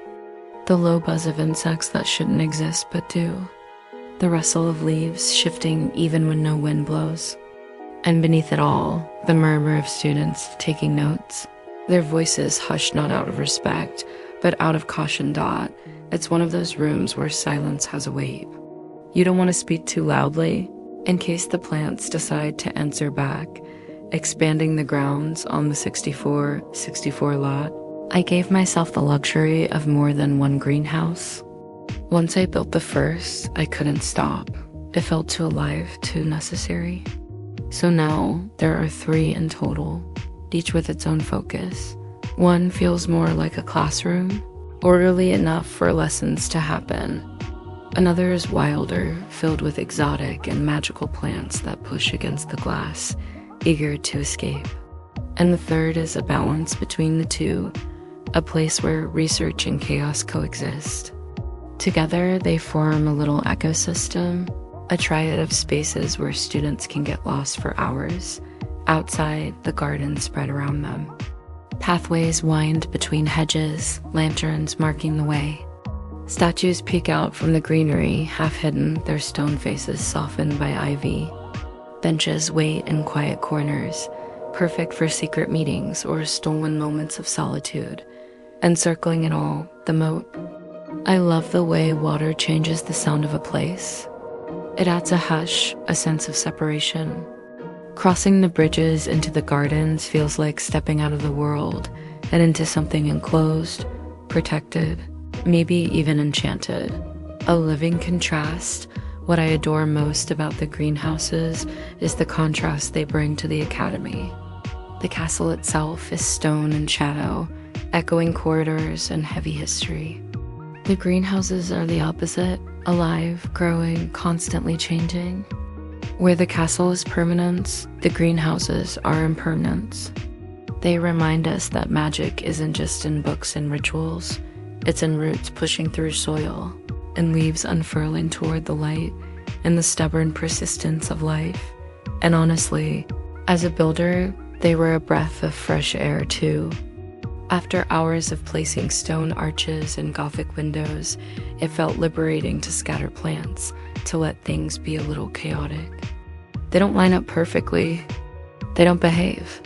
Speaker 1: the low buzz of insects that shouldn't exist but do, the rustle of leaves shifting even when no wind blows, and beneath it all, the murmur of students taking notes, their voices hushed not out of respect, but out of caution. It's one of those rooms where silence has a weight. You don't want to speak too loudly, in case the plants decide to answer back, expanding the grounds on the 64 lot. I gave myself the luxury of more than one greenhouse. Once I built the first, I couldn't stop. It felt too alive, too necessary. So now there are 3 in total, each with its own focus. One feels more like a classroom, orderly enough for lessons to happen. Another is wilder, filled with exotic and magical plants that push against the glass, eager to escape. And the third is a balance between the two, a place where research and chaos coexist. Together, they form a little ecosystem, a triad of spaces where students can get lost for hours. Outside, the garden spread around them. Pathways wind between hedges, lanterns marking the way. Statues peek out from the greenery, half hidden, their stone faces softened by ivy. Benches wait in quiet corners, perfect for secret meetings or stolen moments of solitude. Encircling it all, the moat. I love the way water changes the sound of a place. It adds a hush, a sense of separation. Crossing the bridges into the gardens feels like stepping out of the world and into something enclosed, protected, maybe even enchanted. A living contrast. What I adore most about the greenhouses is the contrast they bring to the academy. The castle itself is stone and shadow, echoing corridors and heavy history. The greenhouses are the opposite, alive, growing, constantly changing. Where the castle is permanence, the greenhouses are impermanence. They remind us that magic isn't just in books and rituals. It's in roots pushing through soil, in leaves unfurling toward the light, in the stubborn persistence of life. And honestly, as a builder, they were a breath of fresh air too. After hours of placing stone arches and Gothic windows, it felt liberating to scatter plants, to let things be a little chaotic. They don't line up perfectly. They don't behave.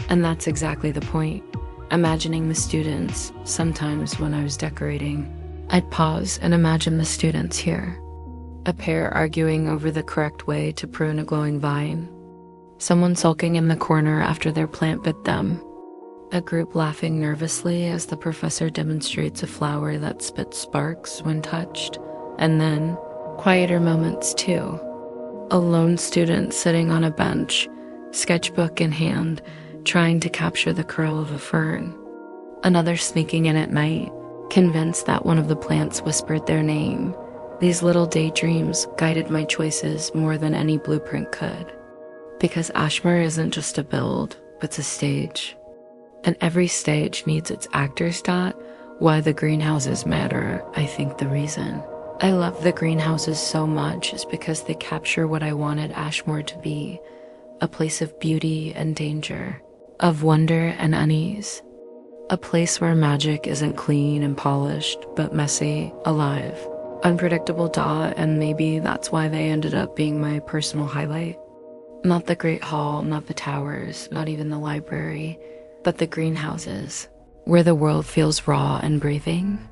Speaker 1: And that's exactly the point. Imagining the students, sometimes when I was decorating, I'd pause and imagine the students here. A pair arguing over the correct way to prune a glowing vine. Someone sulking in the corner after their plant bit them. A group laughing nervously as the professor demonstrates a flower that spits sparks when touched. And then, quieter moments too. A lone student sitting on a bench, sketchbook in hand, trying to capture the curl of a fern. Another sneaking in at night, convinced that one of the plants whispered their name. These little daydreams guided my choices more than any blueprint could. Because Ashmoore isn't just a build, it's a stage. And every stage needs its actor's dot. Why the greenhouses matter, I think the reason. I love the greenhouses so much is because they capture what I wanted Ashmoore to be. A place of beauty and danger, of wonder and unease. A place where magic isn't clean and polished, but messy, alive. Unpredictable dot, and maybe that's why they ended up being my personal highlight. Not the Great Hall, not the towers, not even the library, but the greenhouses, where the world feels raw and breathing.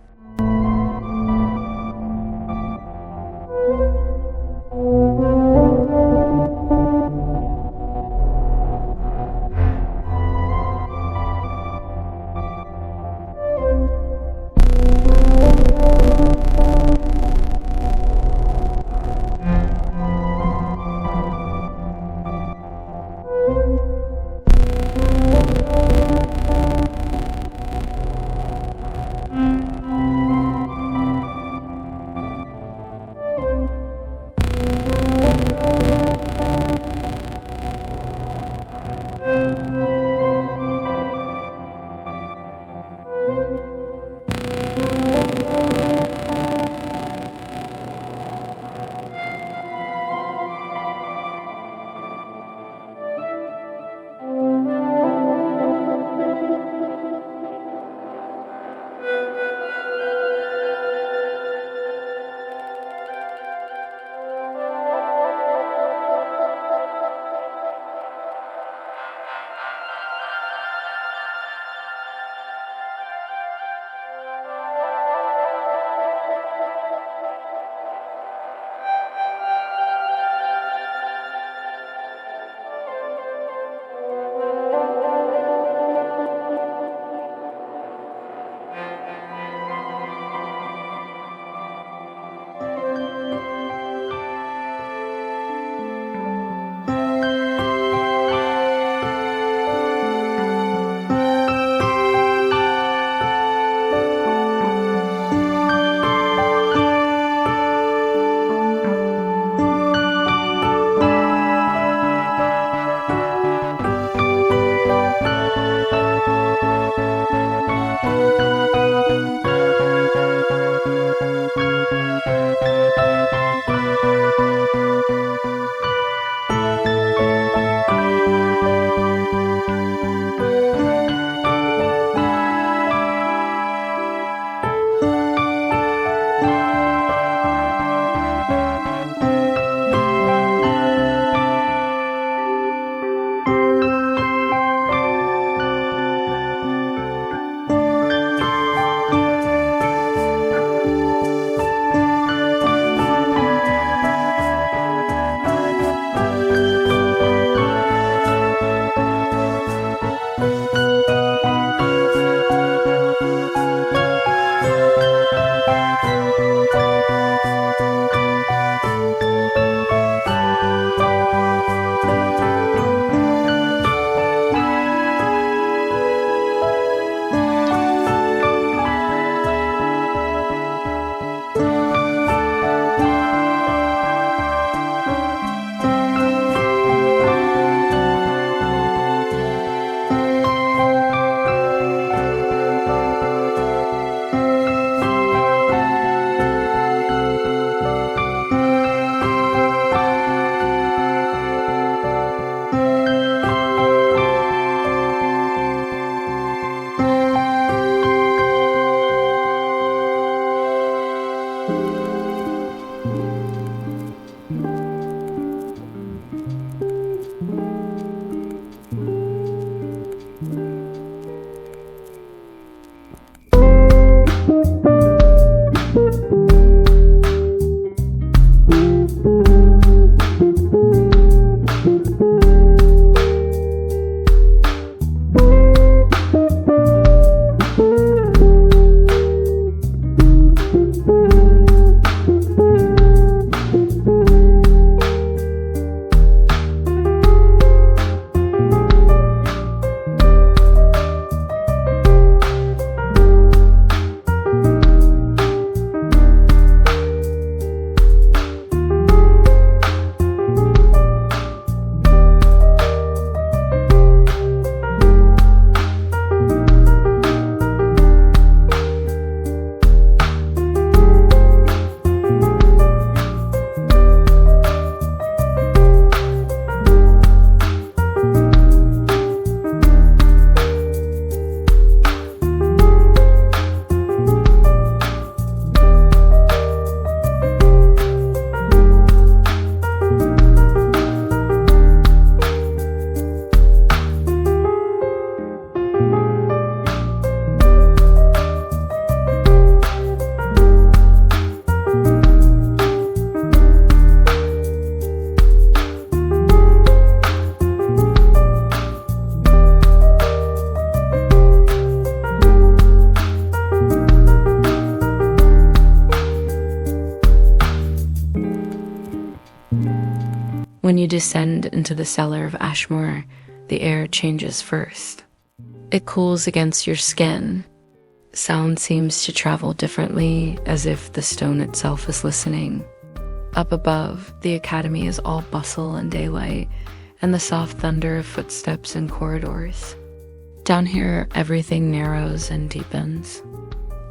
Speaker 1: When you descend into the cellar of Ashmoore, the air changes first. It cools against your skin. Sound seems to travel differently, as if the stone itself is listening. Up above, the academy is all bustle and daylight, and the soft thunder of footsteps in corridors. Down here, everything narrows and deepens.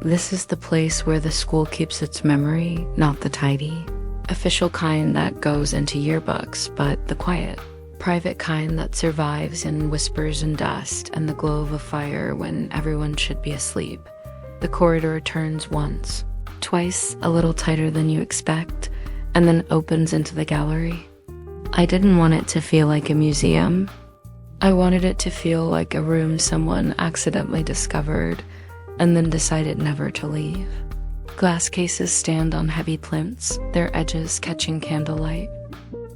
Speaker 1: This is the place where the school keeps its memory, not the tidy. Official kind that goes into yearbooks, but the quiet. Private kind that survives in whispers and dust and the glow of a fire when everyone should be asleep. The corridor turns once, twice a little tighter than you expect, and then opens into the gallery. I didn't want it to feel like a museum. I wanted it to feel like a room someone accidentally discovered and then decided never to leave. Glass cases stand on heavy plinths, their edges catching candlelight.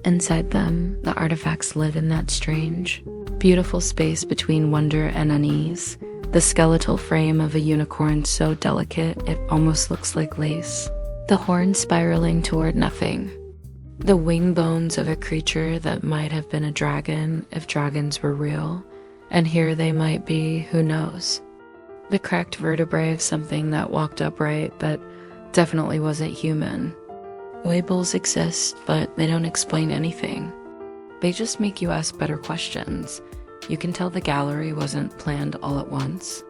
Speaker 1: Inside them, the artifacts live in that strange, beautiful space between wonder and unease. The skeletal frame of a unicorn so delicate it almost looks like lace. The horn spiraling toward nothing. The wing bones of a creature that might have been a dragon if dragons were real. And here they might be, who knows? The cracked vertebrae of something that walked upright but definitely wasn't human. Labels exist, but they don't explain anything. They just make you ask better questions. You can tell the gallery wasn't planned all at once.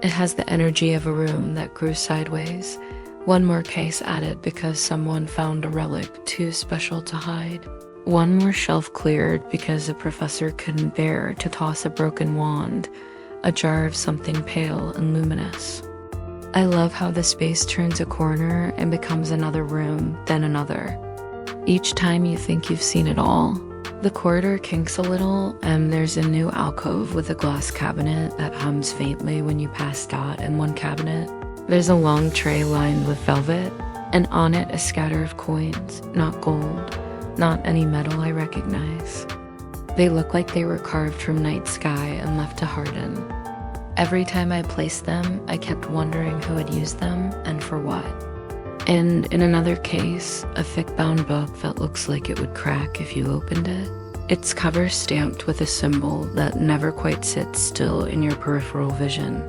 Speaker 1: It has the energy of a room that grew sideways. One more case added because someone found a relic too special to hide. One more shelf cleared because a professor couldn't bear to toss a broken wand, a jar of something pale and luminous. I love how the space turns a corner and becomes another room, then another. Each time you think you've seen it all. The corridor kinks a little, and there's a new alcove with a glass cabinet that hums faintly when you pass Dot in one cabinet. There's a long tray lined with velvet, and on it a scatter of coins, not gold, not any metal I recognize. They look like they were carved from night sky and left to harden. Every time I placed them, I kept wondering who had used them and for what. And in another case, a thick-bound book that looks like it would crack if you opened it. Its cover stamped with a symbol that never quite sits still in your peripheral vision.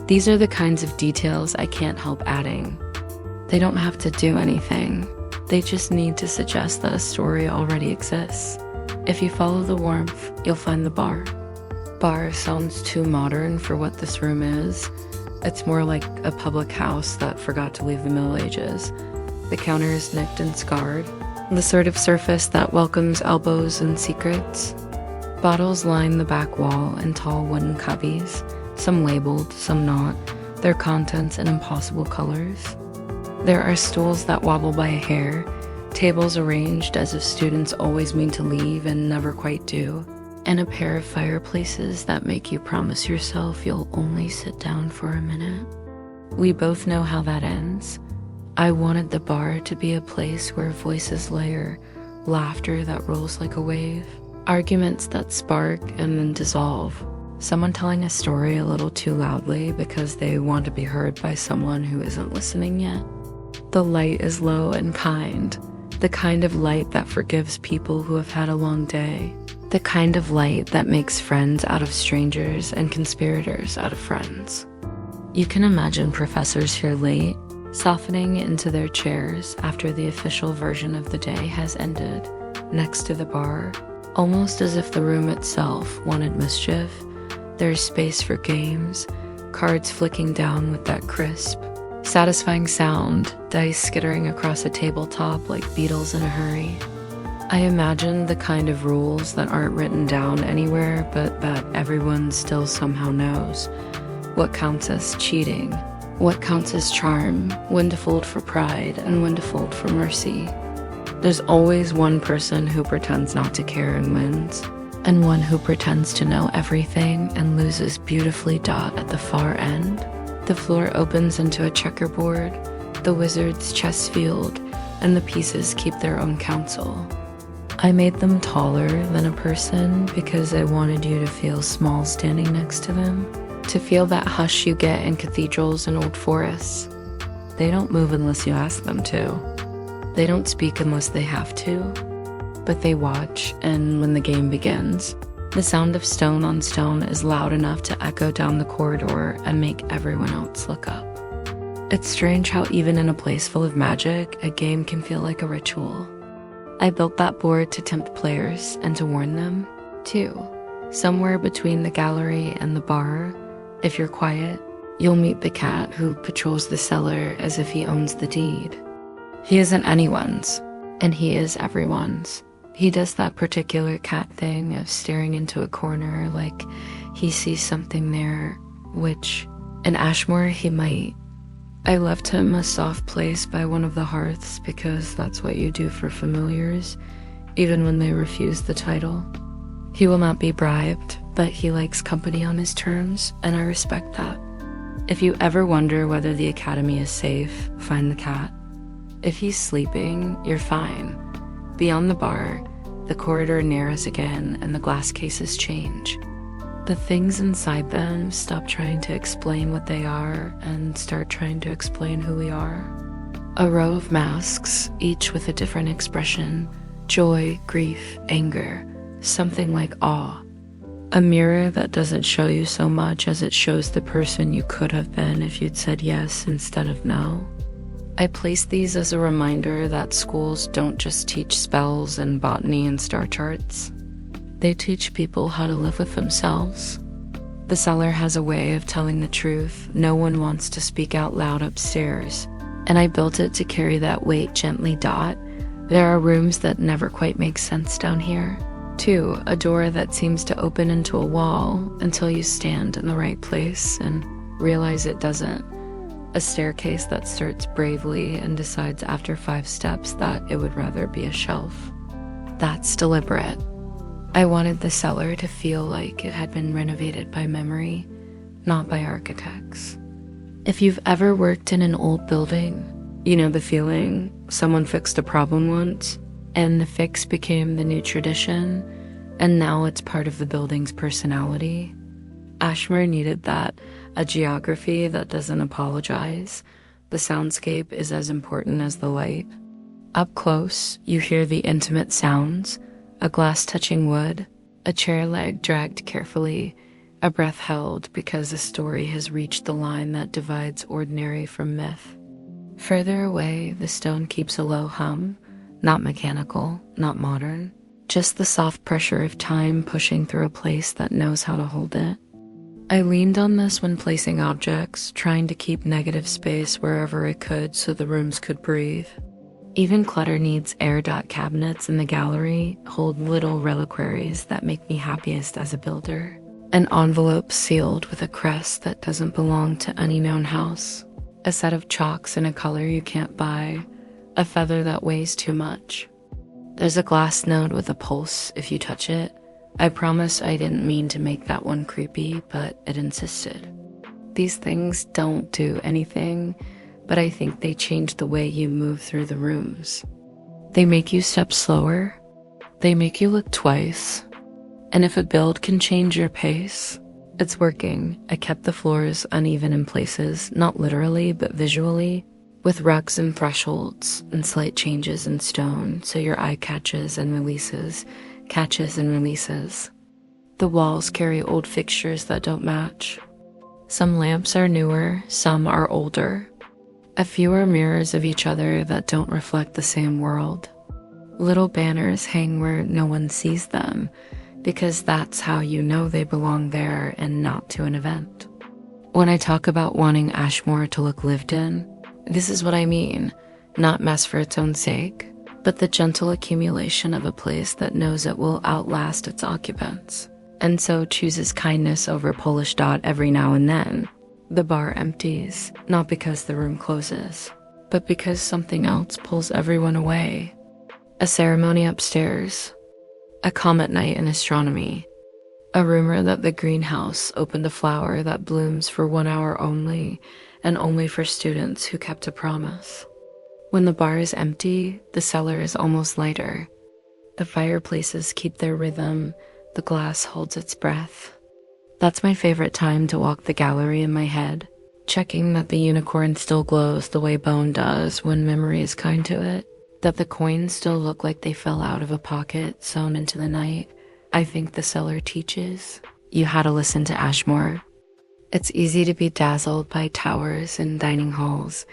Speaker 1: These are the kinds of details I can't help adding. They don't have to do anything. They just need to suggest that a story already exists. If you follow the warmth, you'll find the bar. Bar sounds too modern for what this room is. It's more like a public house that forgot to leave the Middle Ages. The counter is nicked and scarred, the sort of surface that welcomes elbows and secrets. Bottles line the back wall in tall wooden cubbies, some labeled, some not, their contents in impossible colors. There are stools that wobble by a hair, tables arranged as if students always mean to leave and never quite do, and a pair of fireplaces that make you promise yourself you'll only sit down for a minute. We both know how that ends. I wanted the bar to be a place where voices layer, laughter that rolls like a wave, arguments that spark and then dissolve, someone telling a story a little too loudly because they want to be heard by someone who isn't listening yet. The light is low and kind, the kind of light that forgives people who have had a long day. The kind of light that makes friends out of strangers and conspirators out of friends. You can imagine professors here late, softening into their chairs after the official version of the day has ended, next to the bar, almost as if the room itself wanted mischief. There's space for games, cards flicking down with that crisp, satisfying sound, dice skittering across a tabletop like beetles in a hurry. I imagine the kind of rules that aren't written down anywhere, but that everyone still somehow knows. What counts as cheating? What counts as charm? When to fold for pride and when to fold for mercy? There's always one person who pretends not to care and wins, and one who pretends to know everything and loses beautifully. Dot at the far end. The floor opens into a checkerboard, the wizard's chess field, and the pieces keep their own counsel. I made them taller than a person because I wanted you to feel small standing next to them, to feel that hush you get in cathedrals and old forests. They don't move unless you ask them to. They don't speak unless they have to. but they watch, and when the game begins, the sound of stone on stone is loud enough to echo down the corridor and make everyone else look up. It's strange how even in a place full of magic, a game can feel like a ritual. I built that board to tempt players and to warn them, too. Somewhere between the gallery and the bar, if you're quiet, you'll meet the cat who patrols the cellar as if he owns the deed. He isn't anyone's, and he is everyone's. He does that particular cat thing of staring into a corner like he sees something there, which, in Ashmoore, he might. I left him a soft place by one of the hearths because that's what you do for familiars, even when they refuse the title. He will not be bribed, but he likes company on his terms, and I respect that. If you ever wonder whether the academy is safe, find the cat. If he's sleeping, you're fine. Beyond the bar, the corridor narrows again and the glass cases change. The things inside them stop trying to explain what they are and start trying to explain who we are. A row of masks, each with a different expression: joy, grief, anger, something like awe. A mirror that doesn't show you so much as it shows the person you could have been if you'd said yes instead of no. I place these as a reminder that schools don't just teach spells and botany and star charts. They teach people how to live with themselves. The cellar has a way of telling the truth no one wants to speak out loud upstairs, and I built it to carry that weight gently. There are rooms that never quite make sense down here. 2, a door that seems to open into a wall until you stand in the right place and realize it doesn't. A staircase that starts bravely and decides after 5 steps that it would rather be a shelf. That's deliberate. I wanted the cellar to feel like it had been renovated by memory, not by architects. If you've ever worked in an old building, you know the feeling. Someone fixed a problem once, and the fix became the new tradition, and now it's part of the building's personality. Ashmoore needed that, a geography that doesn't apologize. The soundscape is as important as the light. Up close, you hear the intimate sounds: a glass touching wood, a chair leg dragged carefully, a breath held because a story has reached the line that divides ordinary from myth. Further away, the stone keeps a low hum, not mechanical, not modern, just the soft pressure of time pushing through a place that knows how to hold it. I leaned on this when placing objects, trying to keep negative space wherever I could so the rooms could breathe. Even clutter needs air. Cabinets in the gallery hold little reliquaries that make me happiest as a builder. An envelope sealed with a crest that doesn't belong to any known house. A set of chalks in a color you can't buy. A feather that weighs too much. There's a glass node with a pulse if you touch it. I promise I didn't mean to make that one creepy, but it insisted. These things don't do anything, but I think they change the way you move through the rooms. They make you step slower. They make you look twice. And if a build can change your pace, it's working. I kept the floors uneven in places, not literally, but visually, with rugs and thresholds and slight changes in stone, so your eye catches and releases, catches and releases. The walls carry old fixtures that don't match. Some lamps are newer, some are older. A few are mirrors of each other that don't reflect the same world. Little banners hang where no one sees them, because that's how you know they belong there and not to an event. When I talk about wanting Ashmoore to look lived in, this is what I mean. Not mess for its own sake, but the gentle accumulation of a place that knows it will outlast its occupants, and so chooses kindness over Polish dot every now and then. The bar empties, not because the room closes, but because something else pulls everyone away. A ceremony upstairs, a comet night in astronomy, a rumor that the greenhouse opened a flower that blooms for 1 hour only, and only for students who kept a promise. When the bar is empty, the cellar is almost lighter. The fireplaces keep their rhythm, the glass holds its breath. That's my favorite time to walk the gallery in my head, checking that the unicorn still glows the way bone does when memory is kind to it. that the coins still look like they fell out of a pocket sewn into the night. I think the seller teaches you how to listen to Ashmoore. It's easy to be dazzled by towers and dining halls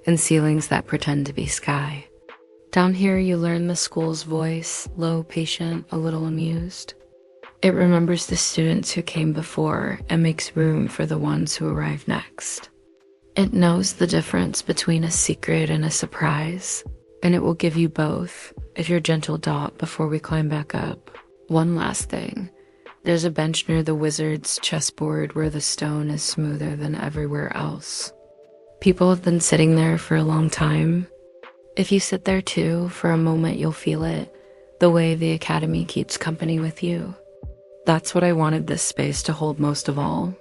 Speaker 1: and ceilings that pretend to be sky. Down here, you learn the school's voice, low, patient, a little amused. It remembers the students who came before and makes room for the ones who arrive next. It knows the difference between a secret and a surprise, and it will give you both if you're gentle dot before we climb back up. One last thing. There's a bench near the wizard's chessboard where the stone is smoother than everywhere else. People have been sitting there for a long time. If you sit there too, for a moment you'll feel it, the way the Academy keeps company with you. That's what I wanted this space to hold most of all.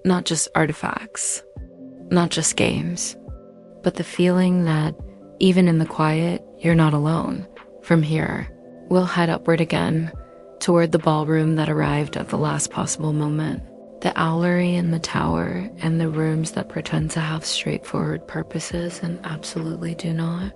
Speaker 1: Not just artifacts, not just games, but the feeling that even in the quiet, you're not alone. From here, we'll head upward again, toward the ballroom that arrived at the last possible moment. The owlery in the tower and the rooms that pretend to have straightforward purposes and absolutely do not.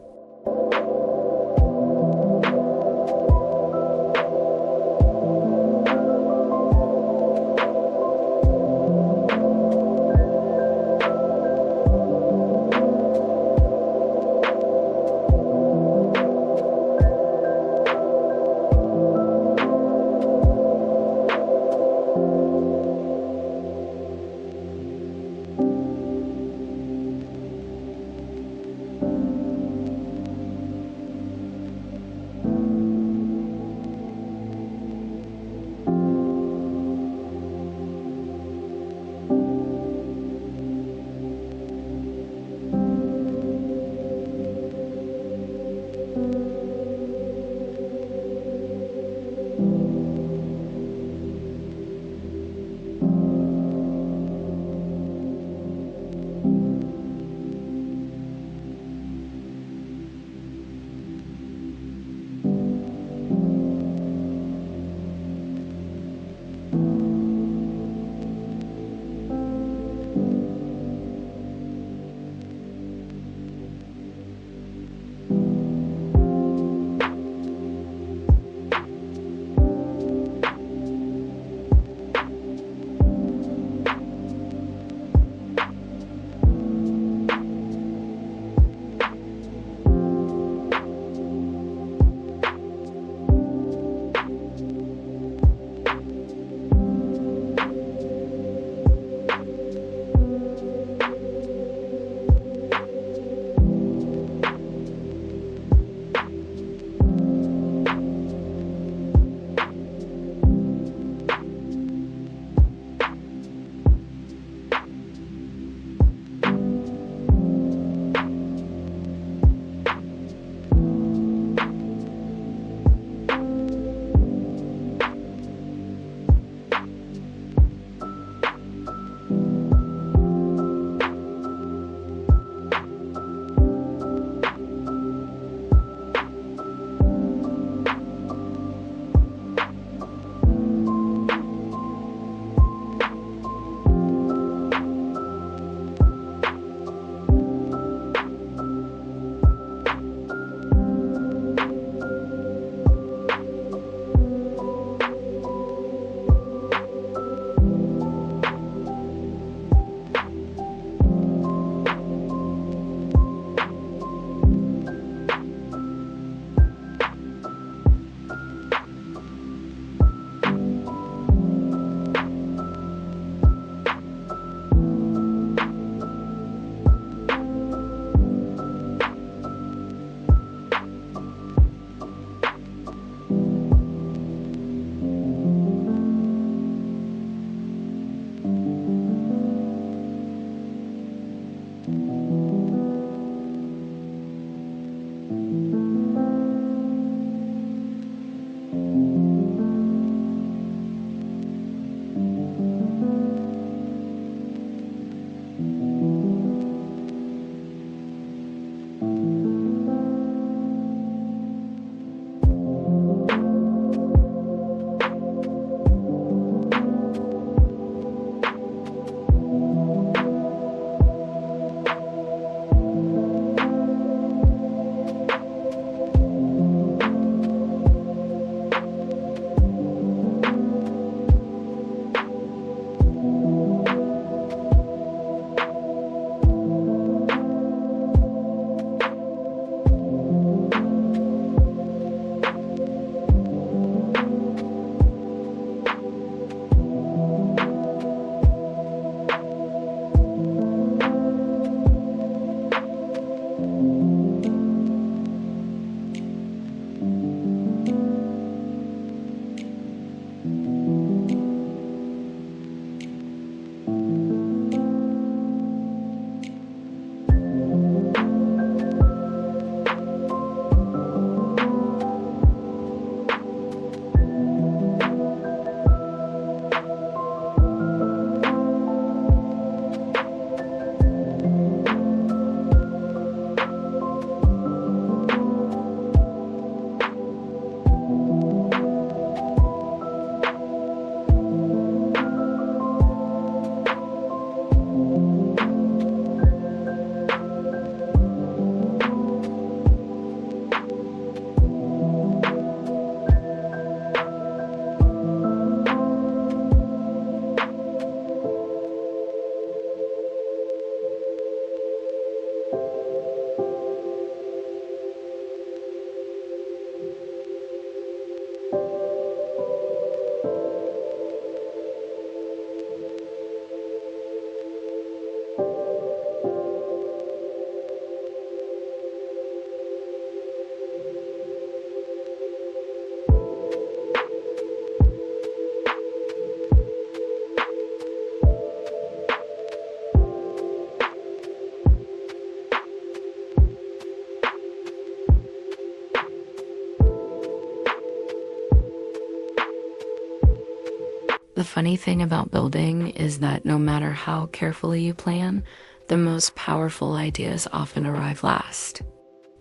Speaker 1: The funny thing about building is that no matter how carefully you plan, the most powerful ideas often arrive last.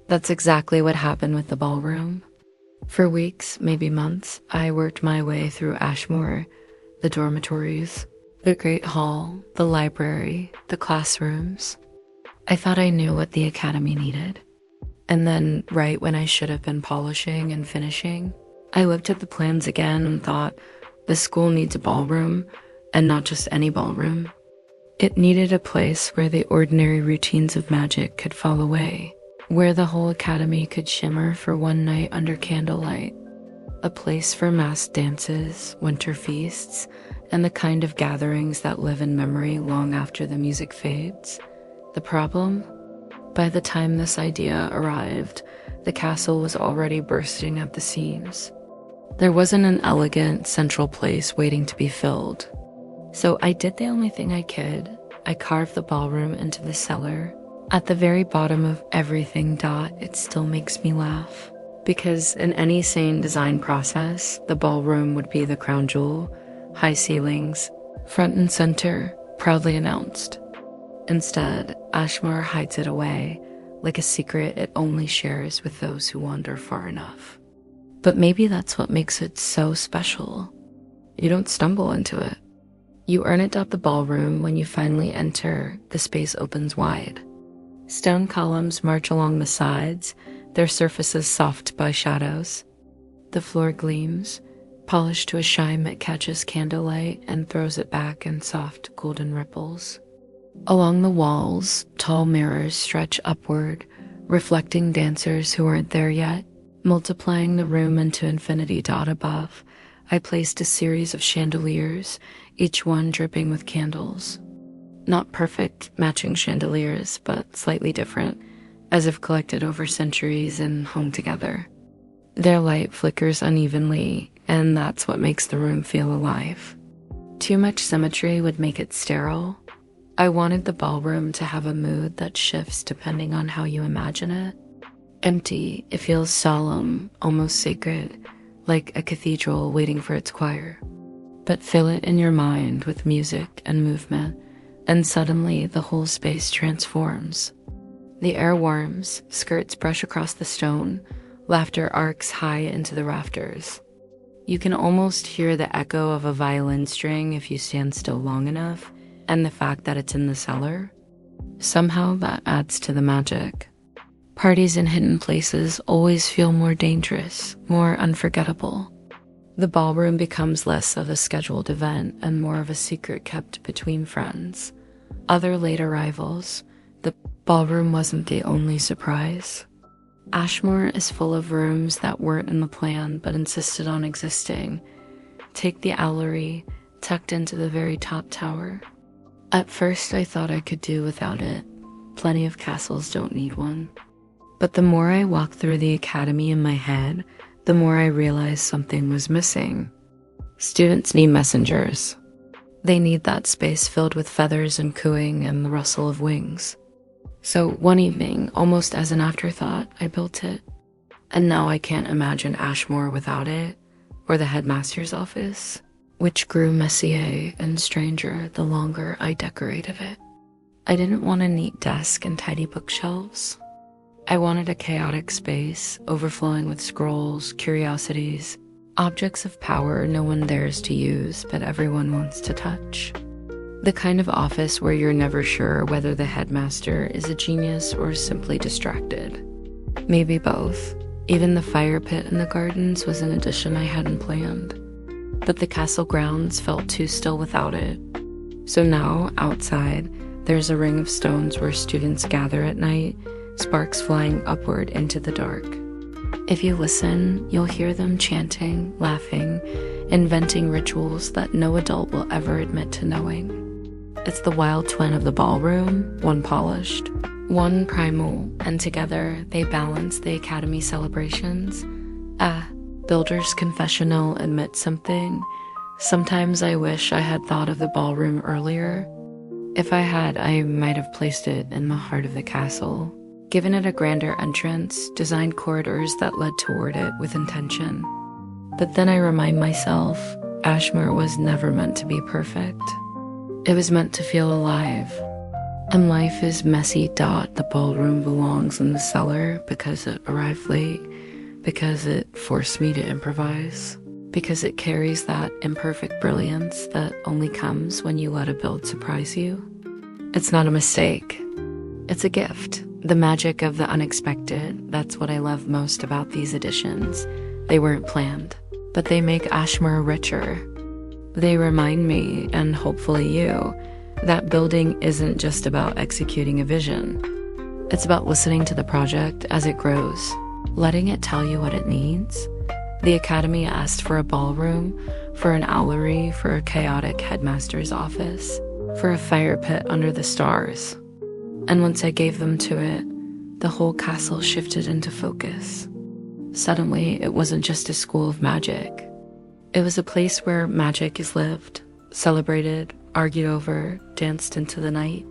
Speaker 1: That's exactly what happened with the ballroom. For weeks, maybe months, I worked my way through Ashmoore, the dormitories, the Great Hall, the library, the classrooms. I thought I knew what the academy needed. And then, right when I should have been polishing and finishing, I looked at the plans again and thought, the school needs a ballroom, and not just any ballroom. It needed a place where the ordinary routines of magic could fall away, where the whole academy could shimmer for one night under candlelight. A place for masked dances, winter feasts, and the kind of gatherings that live in memory long after the music fades. The problem? By the time this idea arrived, the castle was already bursting at the seams. There wasn't an elegant, central place waiting to be filled. So I did the only thing I could. I carved the ballroom into the cellar. At the very bottom of everything, it still makes me laugh. Because in any sane design process, the ballroom would be the crown jewel, high ceilings, front and center, proudly announced. Instead, Ashmoore hides it away, like a secret it only shares with those who wander far enough. But maybe that's what makes it so special. You don't stumble into it. You earn it at the ballroom. When you finally enter, the space opens wide. Stone columns march along the sides, their surfaces soft by shadows. The floor gleams, polished to a shine that catches candlelight and throws it back in soft golden ripples. Along the walls, tall mirrors stretch upward, reflecting dancers who aren't there yet. Multiplying the room into infinity. Above, I placed a series of chandeliers, each one dripping with candles. Not perfect matching chandeliers, but slightly different, as if collected over centuries and hung together. Their light flickers unevenly, and that's what makes the room feel alive. Too much symmetry would make it sterile. I wanted the ballroom to have a mood that shifts depending on how you imagine it. Empty, it feels solemn, almost sacred, like a cathedral waiting for its choir. But fill it in your mind with music and movement, and suddenly the whole space transforms. The air warms, skirts brush across the stone, laughter arcs high into the rafters. You can almost hear the echo of a violin string if you stand still long enough, and the fact that it's in the cellar, somehow that adds to the magic. Parties in hidden places always feel more dangerous, more unforgettable. The ballroom becomes less of a scheduled event and more of a secret kept between friends. Other late arrivals, the ballroom wasn't the only surprise. Ashmoore is full of rooms that weren't in the plan but insisted on existing. Take the owlery, tucked into the very top tower. At first I thought I could do without it. Plenty of castles don't need one. But the more I walked through the academy in my head, the more I realized something was missing. Students need messengers. They need that space filled with feathers and cooing and the rustle of wings. So one evening, almost as an afterthought, I built it. And now I can't imagine Ashmoore without it, or the headmaster's office, which grew messier and stranger the longer I decorated it. I didn't want a neat desk and tidy bookshelves. I wanted a chaotic space, overflowing with scrolls, curiosities, objects of power no one dares to use, but everyone wants to touch. The kind of office where you're never sure whether the headmaster is a genius or simply distracted. Maybe both. Even the fire pit in the gardens was an addition I hadn't planned. But the castle grounds felt too still without it. So now, outside, there's a ring of stones where students gather at night, sparks flying upward into the dark. If you listen, you'll hear them chanting, laughing, inventing rituals that no adult will ever admit to knowing. It's the wild twin of the ballroom, one polished, one primal, and together they balance the academy celebrations. Builder's confessional admits something. Sometimes I wish I had thought of the ballroom earlier. If I had, I might have placed it in the heart of the castle, given it a grander entrance, designed corridors that led toward it with intention. But then I remind myself, Ashmoore was never meant to be perfect. It was meant to feel alive. And life is messy. The ballroom belongs in the cellar because it arrived late, because it forced me to improvise, because it carries that imperfect brilliance that only comes when you let a build surprise you. It's not a mistake. It's a gift. The magic of the unexpected. That's what I love most about these editions. They weren't planned, but they make Ashmoore richer. They remind me, and hopefully you, that building isn't just about executing a vision. It's about listening to the project as it grows, letting it tell you what it needs. The Academy asked for a ballroom, for an owlery, for a chaotic headmaster's office, for a fire pit under the stars. And once I gave them to it, the whole castle shifted into focus. Suddenly, it wasn't just a school of magic. It was a place where magic is lived, celebrated, argued over, danced into the night.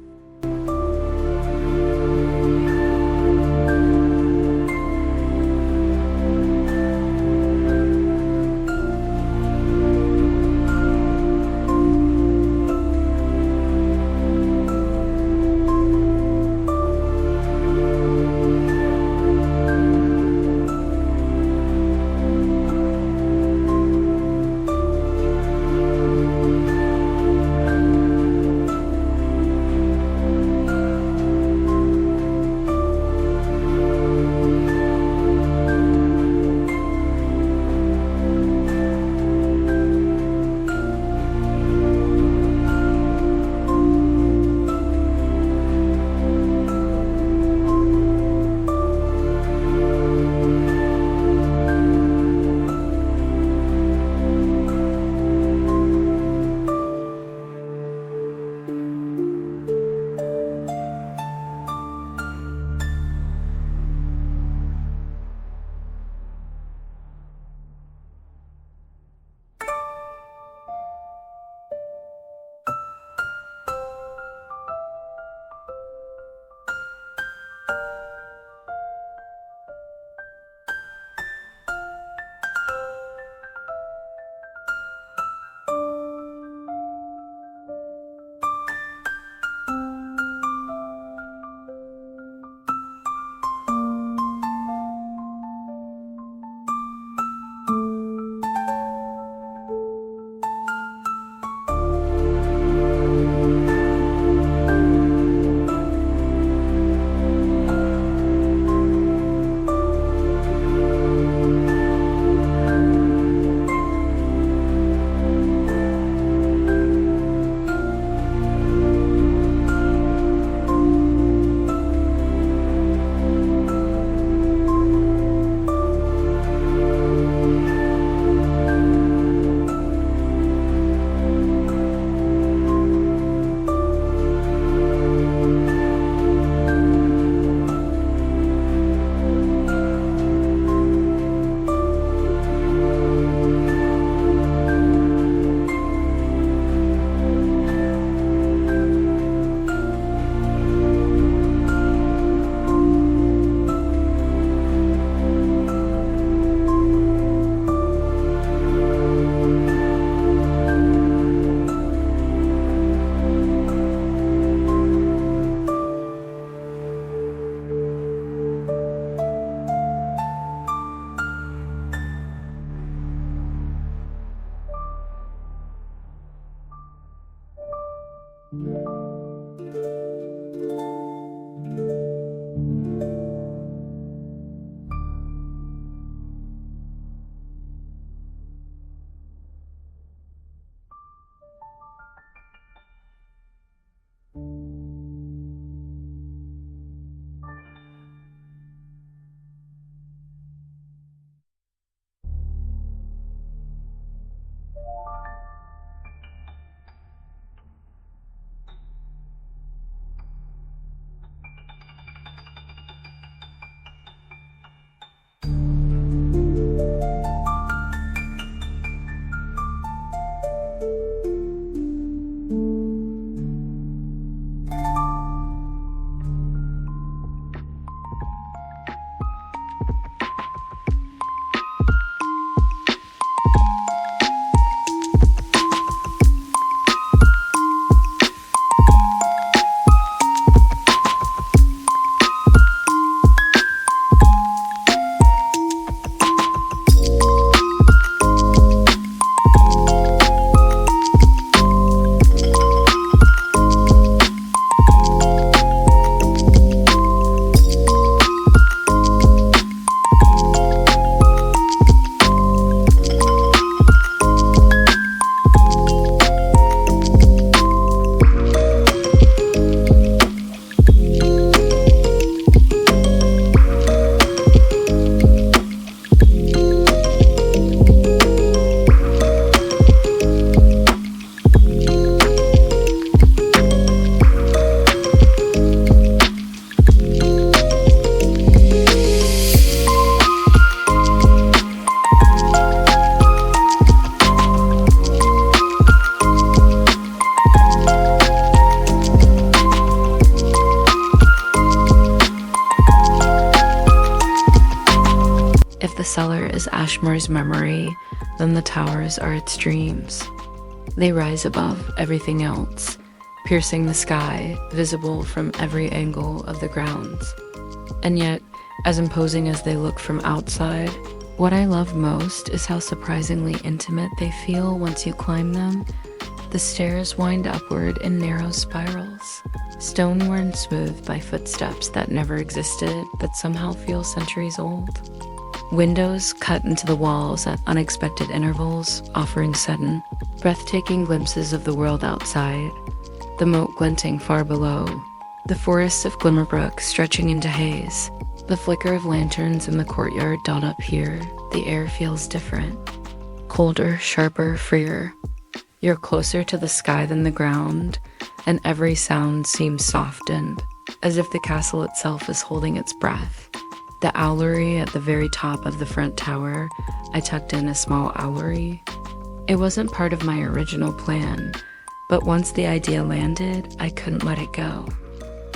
Speaker 1: Ashmore's memory, then the towers are its dreams. They rise above everything else, piercing the sky, visible from every angle of the grounds. And yet, as imposing as they look from outside, what I love most is how surprisingly intimate they feel once you climb them. The stairs wind upward in narrow spirals, stone worn smooth by footsteps that never existed but somehow feel centuries old. Windows cut into the walls at unexpected intervals, offering sudden, breathtaking glimpses of the world outside, the moat glinting far below, the forests of Glimmerbrook stretching into haze. The flicker of lanterns in the courtyard dot up here. The air feels different. Colder, sharper, freer. You're closer to the sky than the ground, and every sound seems softened, as if the castle itself is holding its breath. The owlery at the very top of the front tower, I tucked in a small owlery. It wasn't part of my original plan, but once the idea landed, I couldn't let it go.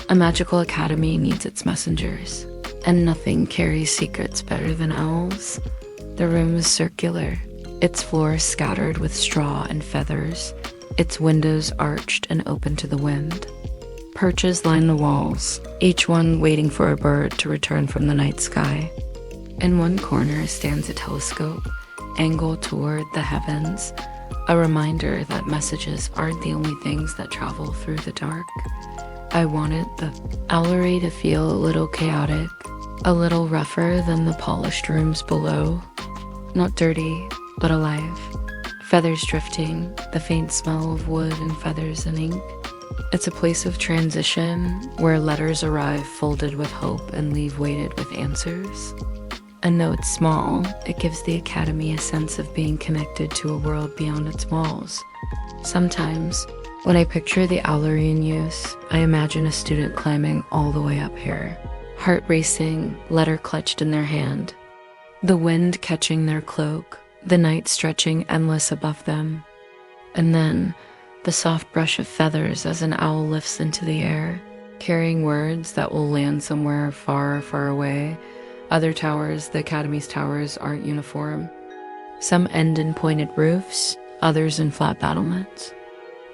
Speaker 1: A magical academy needs its messengers, and nothing carries secrets better than owls. The room is circular, its floor scattered with straw and feathers, its windows arched and open to the wind. Perches line the walls, each one waiting for a bird to return from the night sky. In one corner stands a telescope, angled toward the heavens, a reminder that messages aren't the only things that travel through the dark. I wanted the owlery to feel a little chaotic, a little rougher than the polished rooms below. Not dirty, but alive. Feathers drifting, the faint smell of wood and feathers and ink. It's a place of transition where letters arrive folded with hope and leave weighted with answers. And though it's small, it gives the academy a sense of being connected to a world beyond its walls. Sometimes, when I picture the owlery in use, I imagine a student climbing all the way up here, heart racing, letter clutched in their hand, the wind catching their cloak, the night stretching endless above them, and then the soft brush of feathers as an owl lifts into the air, carrying words that will land somewhere far, far away. Other towers, the academy's towers, aren't uniform. Some end in pointed roofs, others in flat battlements.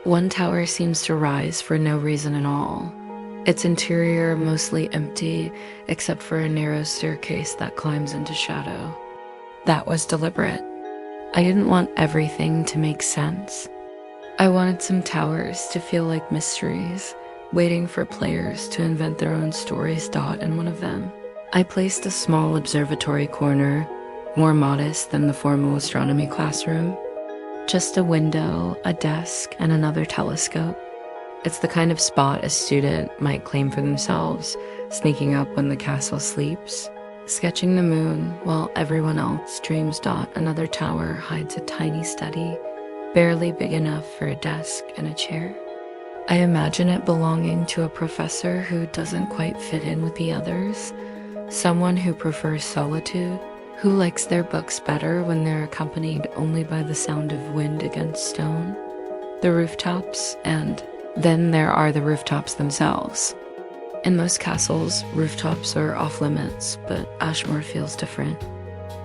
Speaker 1: One tower seems to rise for no reason at all, its interior mostly empty except for a narrow staircase that climbs into shadow. That was deliberate. I didn't want everything to make sense. I wanted some towers to feel like mysteries, waiting for players to invent their own stories. In one of them, I placed a small observatory corner, more modest than the formal astronomy classroom. Just a window, a desk, and another telescope. It's the kind of spot a student might claim for themselves, sneaking up when the castle sleeps. Sketching the moon while everyone else dreams. Another tower hides a tiny study, barely big enough for a desk and a chair. I imagine it belonging to a professor who doesn't quite fit in with the others, someone who prefers solitude, who likes their books better when they're accompanied only by the sound of wind against stone. The rooftops, and then there are the rooftops themselves. In most castles, rooftops are off limits, but Ashmoore feels different.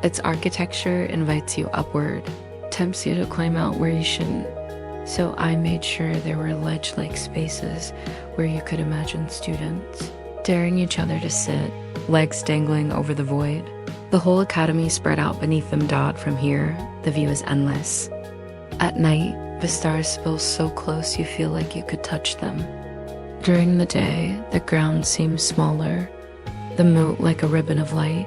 Speaker 1: Its architecture invites you upward, tempts you to climb out where you shouldn't. So I made sure there were ledge-like spaces where you could imagine students, daring each other to sit, legs dangling over the void. The whole academy spread out beneath them. From here, the view is endless. At night, the stars spill so close you feel like you could touch them. During the day, the ground seems smaller, the moat like a ribbon of light.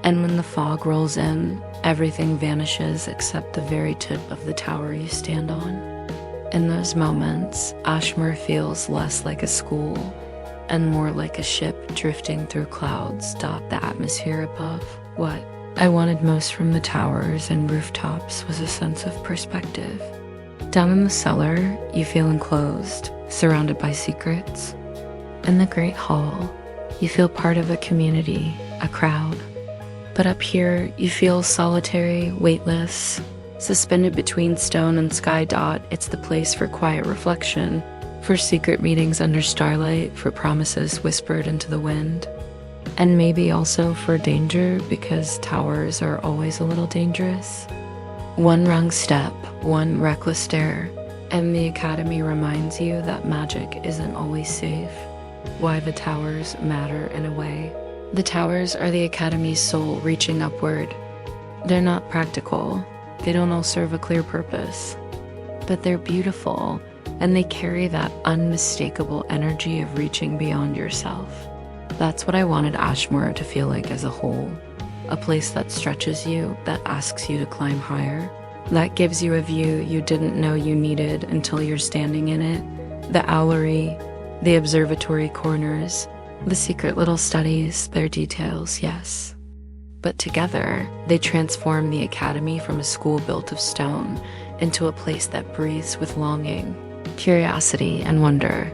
Speaker 1: And when the fog rolls in, everything vanishes except the very tip of the tower you stand on. In those moments, Ashmoore feels less like a school and more like a ship drifting through clouds. The atmosphere above. What I wanted most from the towers and rooftops was a sense of perspective. Down in the cellar, you feel enclosed, surrounded by secrets. In the Great Hall, you feel part of a community, a crowd. But up here, you feel solitary, weightless, suspended between stone and sky. It's the place for quiet reflection, for secret meetings under starlight, for promises whispered into the wind. And maybe also for danger, because towers are always a little dangerous. One wrong step, one reckless stare, and the Academy reminds you that magic isn't always safe. Why the towers matter in a way. The towers are the Academy's soul reaching upward. They're not practical. They don't all serve a clear purpose. But they're beautiful, and they carry that unmistakable energy of reaching beyond yourself. That's what I wanted Ashmoore to feel like as a whole. A place that stretches you, that asks you to climb higher, that gives you a view you didn't know you needed until you're standing in it. The owlery, the observatory corners, the secret little studies, their details, yes. But together, they transform the Academy from a school built of stone into a place that breathes with longing, curiosity, and wonder.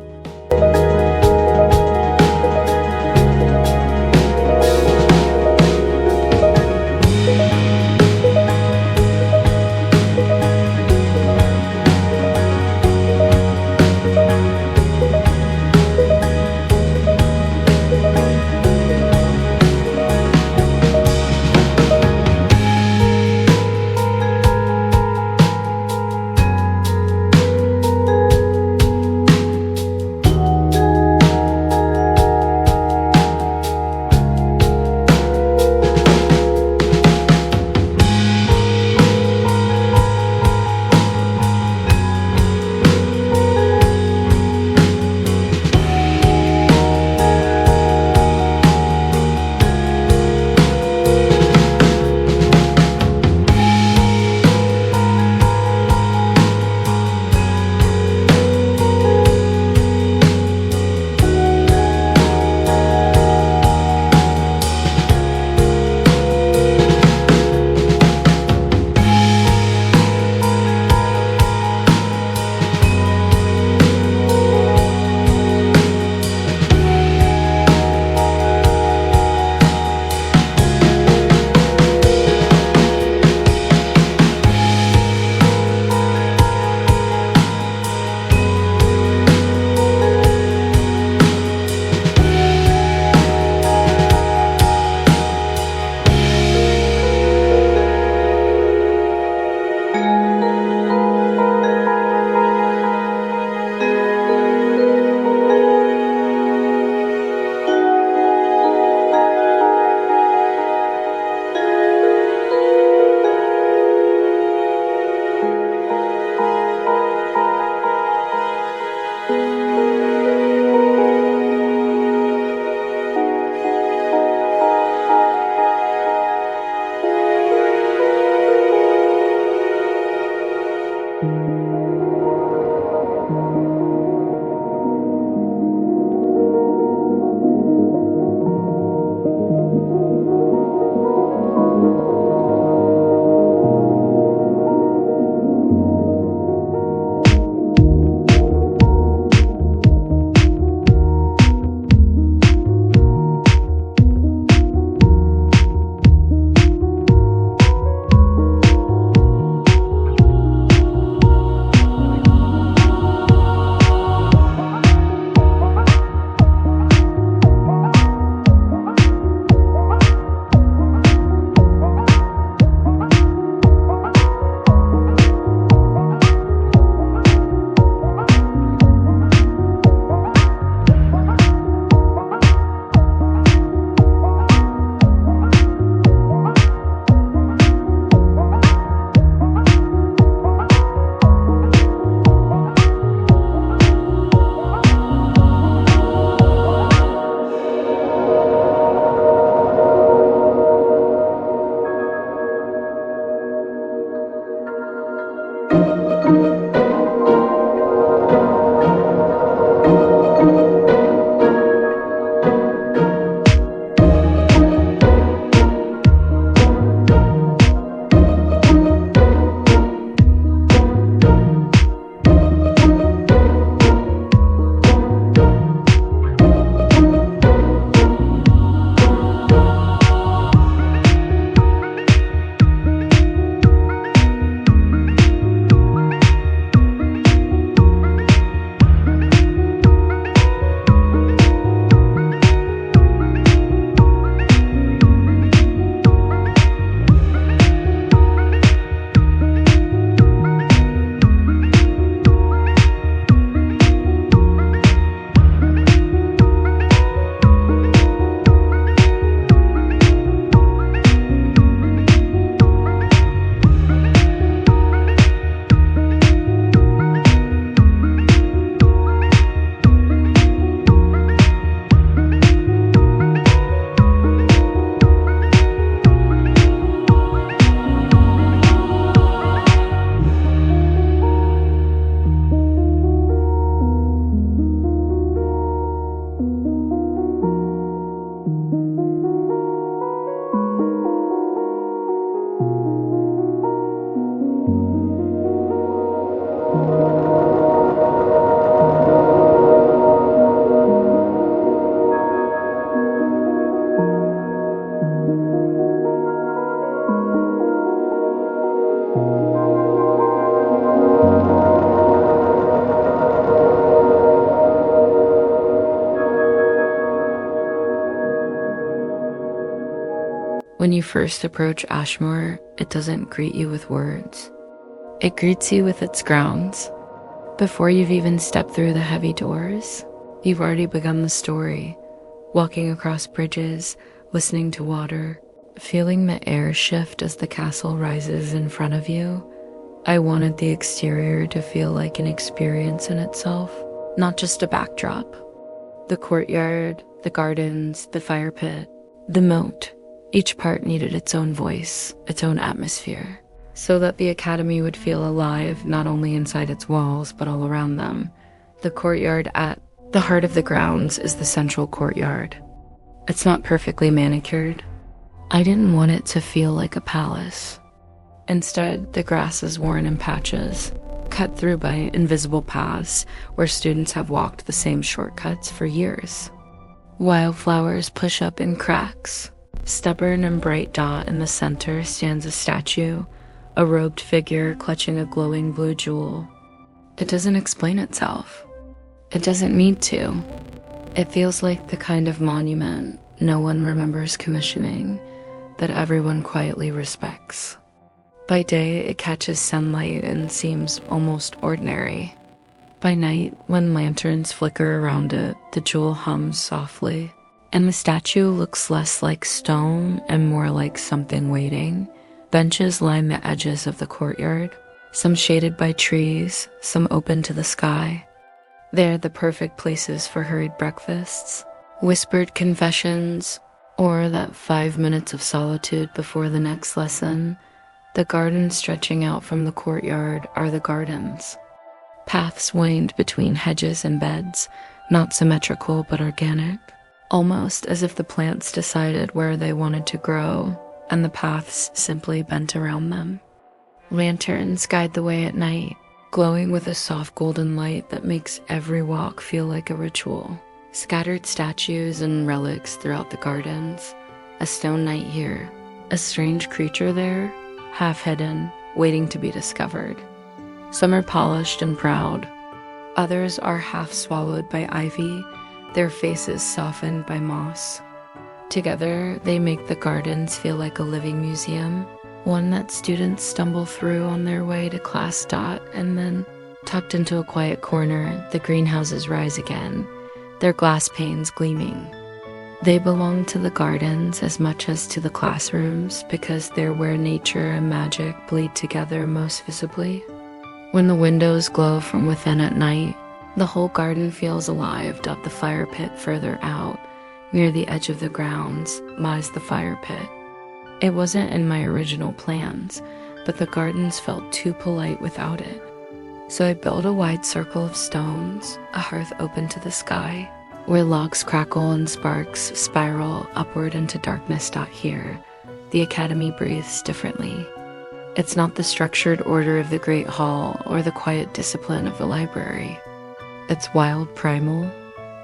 Speaker 1: you first approach Ashmoore, it doesn't greet you with words. It greets you with its grounds. Before you've even stepped through the heavy doors, you've already begun the story, walking across bridges, listening to water, feeling the air shift as the castle rises in front of you. I wanted the exterior to feel like an experience in itself, not just a backdrop. The courtyard, the gardens, the fire pit, the moat, each part needed its own voice, its own atmosphere, so that the academy would feel alive not only inside its walls but all around them. The courtyard at the heart of the grounds is the central courtyard. It's not perfectly manicured. I didn't want it to feel like a palace. Instead, the grass is worn in patches, cut through by invisible paths where students have walked the same shortcuts for years. Wildflowers push up in cracks. Stubborn and bright dot in the center stands a statue, a robed figure clutching a glowing blue jewel. It doesn't explain itself. It doesn't need to. It feels like the kind of monument no one remembers commissioning, that everyone quietly respects. By day, it catches sunlight and seems almost ordinary. By night, when lanterns flicker around it, the jewel hums softly, and the statue looks less like stone and more like something waiting. Benches line the edges of the courtyard, some shaded by trees, some open to the sky. They're the perfect places for hurried breakfasts, whispered confessions, or that 5 minutes of solitude before the next lesson. The gardens stretching out from the courtyard are the gardens. Paths wound between hedges and beds, not symmetrical but organic, almost as if the plants decided where they wanted to grow, and the paths simply bent around them. Lanterns guide the way at night, glowing with a soft golden light that makes every walk feel like a ritual. Scattered statues and relics throughout the gardens, a stone knight here, a strange creature there, half hidden, waiting to be discovered. Some are polished and proud. Others are half swallowed by ivy, their faces softened by moss. Together, they make the gardens feel like a living museum, one that students stumble through on their way to class. And then, tucked into a quiet corner, the greenhouses rise again, their glass panes gleaming. They belong to the gardens as much as to the classrooms because they're where nature and magic bleed together most visibly. When the windows glow from within at night, the whole garden feels alive. Up the fire pit further out, near the edge of the grounds, lies the fire pit. It wasn't in my original plans, but the gardens felt too polite without it. So I built a wide circle of stones, a hearth open to the sky, where logs crackle and sparks spiral upward into darkness. Here, the academy breathes differently. It's not the structured order of the Great Hall or the quiet discipline of the library. It's wild primal,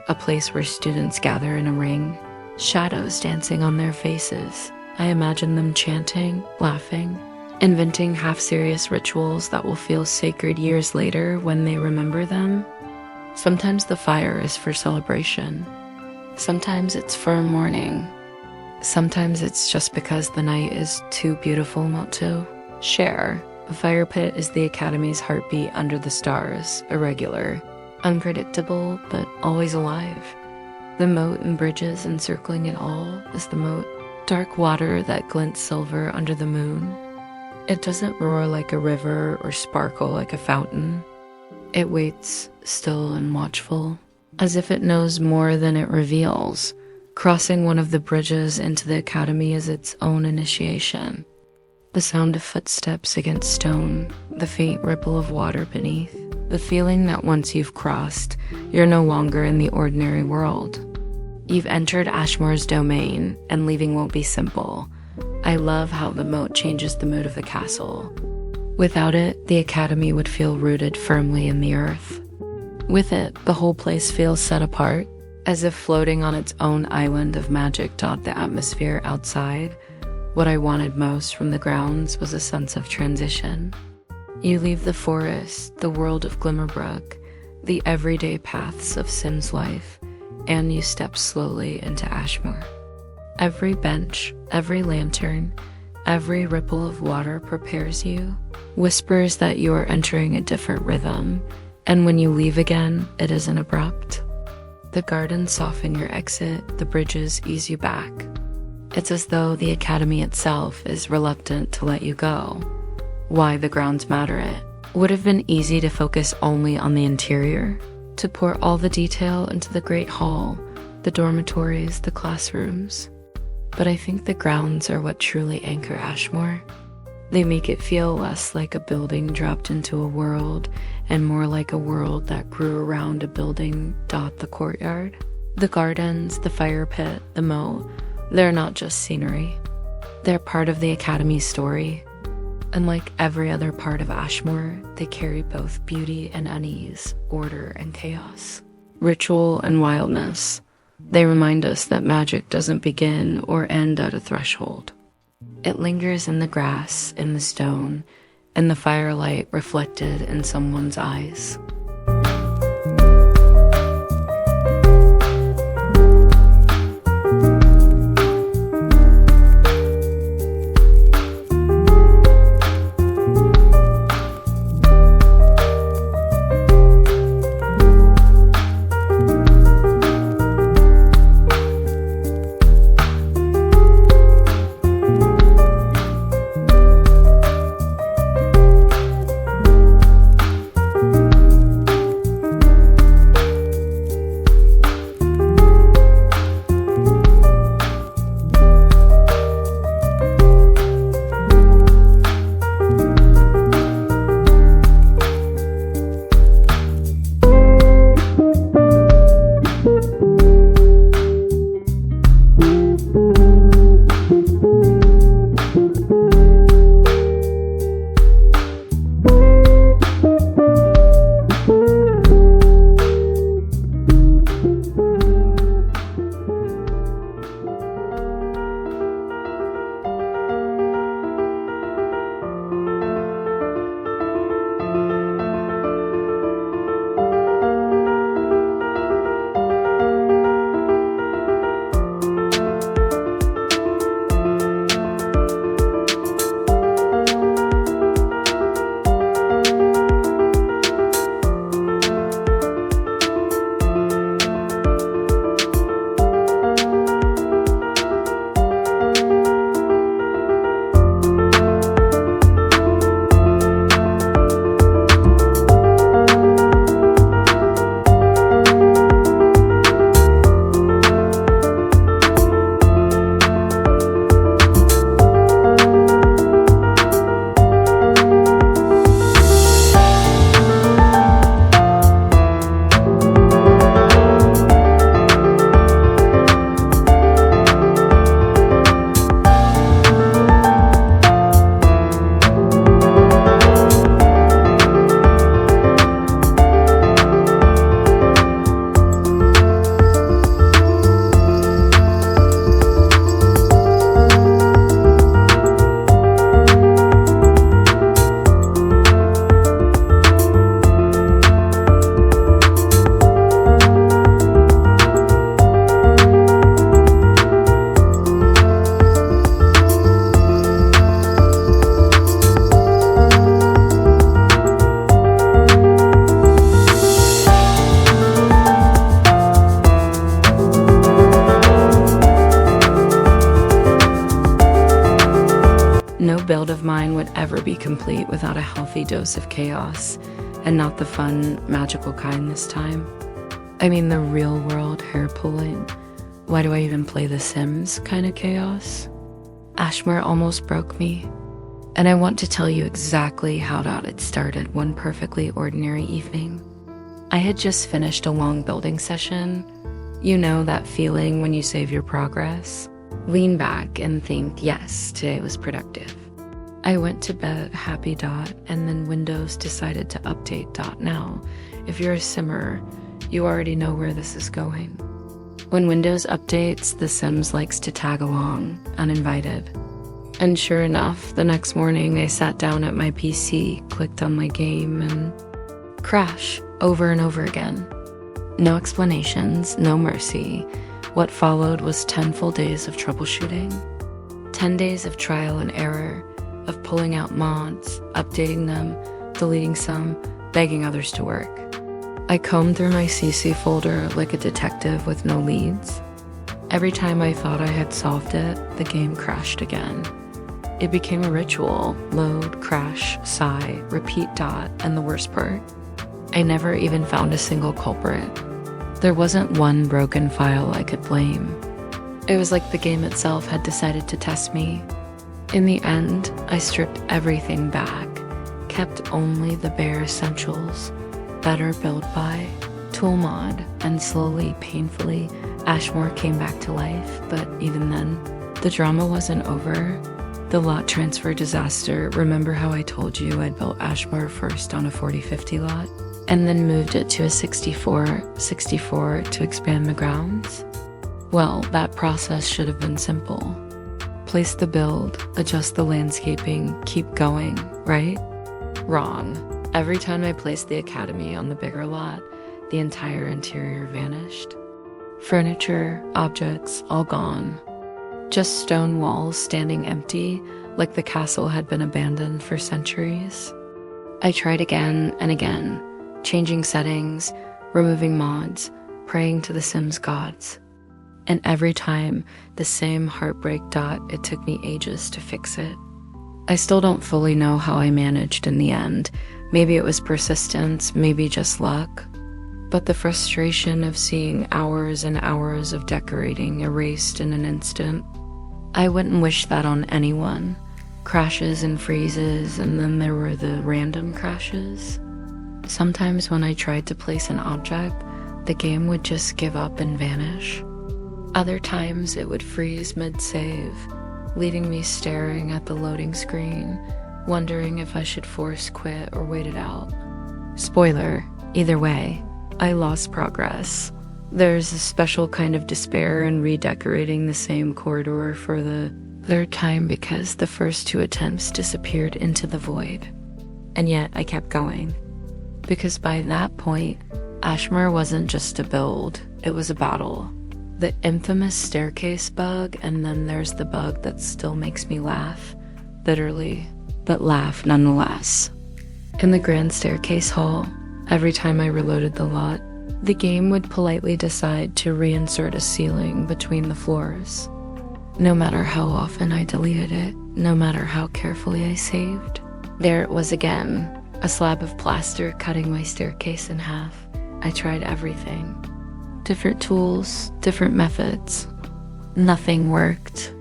Speaker 1: a place where students gather in a ring, shadows dancing on their faces. I imagine them chanting, laughing, inventing half-serious rituals that will feel sacred years later when they remember them. Sometimes the fire is for celebration. Sometimes it's for mourning. Sometimes it's just because the night is too beautiful not to. Share. The fire pit is the academy's heartbeat under the stars, irregular, unpredictable, but always alive. The moat and bridges encircling it all is the moat, dark water that glints silver under the moon. It doesn't roar like a river or sparkle like a fountain. It waits, still and watchful, as if it knows more than it reveals. Crossing one of the bridges into the academy is its own initiation. The sound of footsteps against stone, the faint ripple of water beneath, the feeling that once you've crossed, you're no longer in the ordinary world. You've entered Ashmore's domain, and leaving won't be simple. I love how the moat changes the mood of the castle. Without it, the academy would feel rooted firmly in the earth. With it, the whole place feels set apart, as if floating on its own island of magic. The atmosphere outside. What I wanted most from the grounds was a sense of transition. You leave the forest, the world of Glimmerbrook, the everyday paths of Sim's life, and you step slowly into Ashmoore. Every bench, every lantern, every ripple of water prepares you, whispers that you are entering a different rhythm, and when you leave again, it isn't abrupt. The gardens soften your exit, the bridges ease you back. It's as though the academy itself is reluctant to let you go. Why the grounds matter it would have been easy to focus only on the interior, to pour all the detail into the great hall, the dormitories, the classrooms. But I think the grounds are what truly anchor Ashmoore. They make it feel less like a building dropped into a world and more like a world that grew around a building. The courtyard, the gardens, the fire pit, the moat, they're not just scenery. They're part of the academy's story. And like every other part of Ashmoore, they carry both beauty and unease, order and chaos, ritual and wildness. They remind us that magic doesn't begin or end at a threshold. It lingers in the grass, in the stone, in the firelight reflected in someone's eyes. No build of mine would ever be complete without a healthy dose of chaos, and not the fun, magical kind this time. I mean the real world hair pulling, why do I even play The Sims kind of chaos. Ashmoore almost broke me, and I want to tell you exactly how it started one perfectly ordinary evening. I had just finished a long building session. You know that feeling when you save your progress? Lean back and think, yes, today was productive. I went to bed happy . And then Windows decided to update . Now, if you're a simmer, you already know where this is going. When Windows updates, The Sims likes to tag along, uninvited. And sure enough, the next morning I sat down at my PC, clicked on my game, and crash over and over again. No explanations, no mercy. What followed was 10 full days of troubleshooting. 10 days of trial and error, of pulling out mods, updating them, deleting some, begging others to work. I combed through my CC folder like a detective with no leads. Every time I thought I had solved it, the game crashed again. It became a ritual: load, crash, sigh, repeat dot, and the worst part, I never even found a single culprit. There wasn't one broken file I could blame. It was like the game itself had decided to test me. In the end, I stripped everything back, kept only the bare essentials, better build by, tool mod, and slowly, painfully, Ashmoore came back to life. But even then, the drama wasn't over. The lot transfer disaster. Remember how I told you I'd built Ashmoore first on a 40/50 lot, and then moved it to a 64/64 to expand the grounds? Well, that process should have been simple. Place the build, adjust the landscaping, keep going, right? Wrong. Every time I placed the academy on the bigger lot, the entire interior vanished. Furniture, objects, all gone. Just stone walls standing empty, like the castle had been abandoned for centuries. I tried again and again, changing settings, removing mods, praying to the Sims gods. And every time, the same heartbreak dot. It took me ages to fix it. I still don't fully know how I managed in the end. Maybe it was persistence, maybe just luck. But the frustration of seeing hours and hours of decorating erased in an instant, I wouldn't wish that on anyone. Crashes and freezes, and then there were the random crashes. Sometimes when I tried to place an object, the game would just give up and vanish. Other times it would freeze mid-save, leaving me staring at the loading screen, wondering if I should force quit or wait it out. Spoiler, either way, I lost progress. There's a special kind of despair in redecorating the same corridor for the third time because the first two attempts disappeared into the void. And yet I kept going. Because by that point, Ashmoore wasn't just a build, it was a battle. The infamous staircase bug, and then there's the bug that still makes me laugh, literally, but laugh nonetheless. In the grand staircase hall, every time I reloaded the lot, the game would politely decide to reinsert a ceiling between the floors. No matter how often I deleted it, no matter how carefully I saved, there it was again, a slab of plaster cutting my staircase in half. I tried everything. Different tools, different methods. Nothing worked.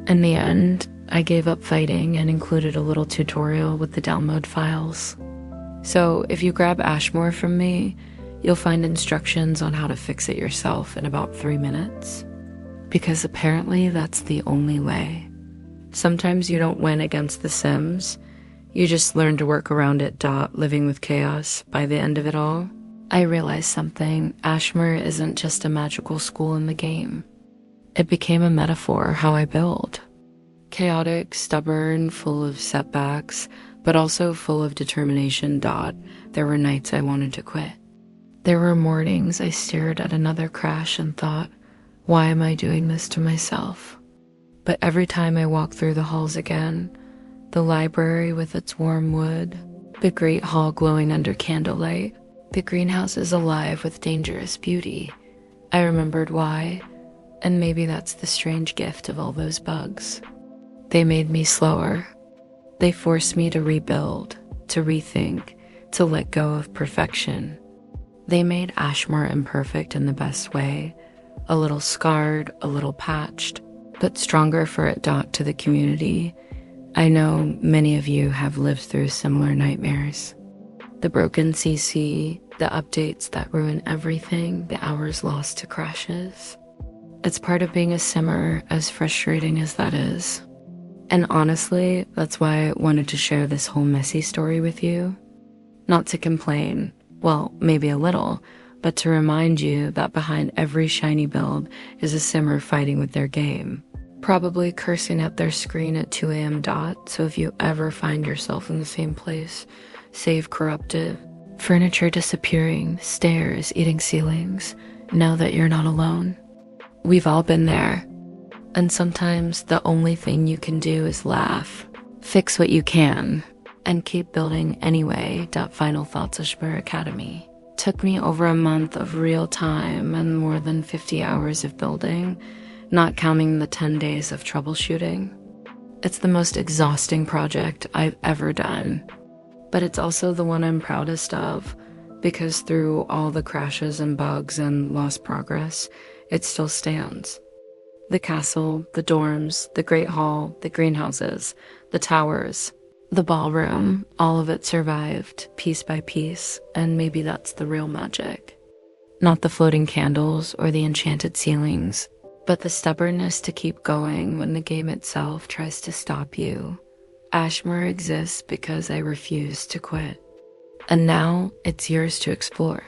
Speaker 1: In the end, I gave up fighting and included a little tutorial with the download files. So if you grab Ashmoore from me, you'll find instructions on how to fix it yourself in about 3 minutes. Because apparently that's the only way. Sometimes you don't win against the Sims. You just learn to work around it. Living with chaos. By the end of it all, I realized something. Ashmoore isn't just a magical school in the game. It became a metaphor how I build. Chaotic, stubborn, full of setbacks, but also full of determination. There were nights I wanted to quit. There were mornings I stared at another crash and thought, why am I doing this to myself? But every time I walked through the halls again, the library with its warm wood, the great hall glowing under candlelight, the greenhouses alive with dangerous beauty, I remembered why, and maybe that's the strange gift of all those bugs. They made me slower. They forced me to rebuild, to rethink, to let go of perfection. They made Ashmoore imperfect in the best way, a little scarred, a little patched, but stronger for it. To the community, I know many of you have lived through similar nightmares. The broken CC, the updates that ruin everything, the hours lost to crashes. It's part of being a simmer, as frustrating as that is. And honestly, that's why I wanted to share this whole messy story with you. Not to complain, well, maybe a little, but to remind you that behind every shiny build is a simmer fighting with their game. Probably cursing at their screen at 2 a.m. So if you ever find yourself in the same place, save corrupted, furniture disappearing, stairs eating ceilings, know that you're not alone. We've all been there. And sometimes the only thing you can do is laugh, fix what you can, and keep building anyway. Final thoughts. Ashmoore Academy took me over a month of real time and more than 50 hours of building, not counting the 10 days of troubleshooting. It's the most exhausting project I've ever done, but it's also the one I'm proudest of, because through all the crashes and bugs and lost progress, it still stands. The castle, the dorms, the Great Hall, the greenhouses, the towers, the ballroom, all of it survived, piece by piece, and maybe that's the real magic. Not the floating candles or the enchanted ceilings, but the stubbornness to keep going when the game itself tries to stop you. Ashmoore exists because I refuse to quit. And now it's yours to explore.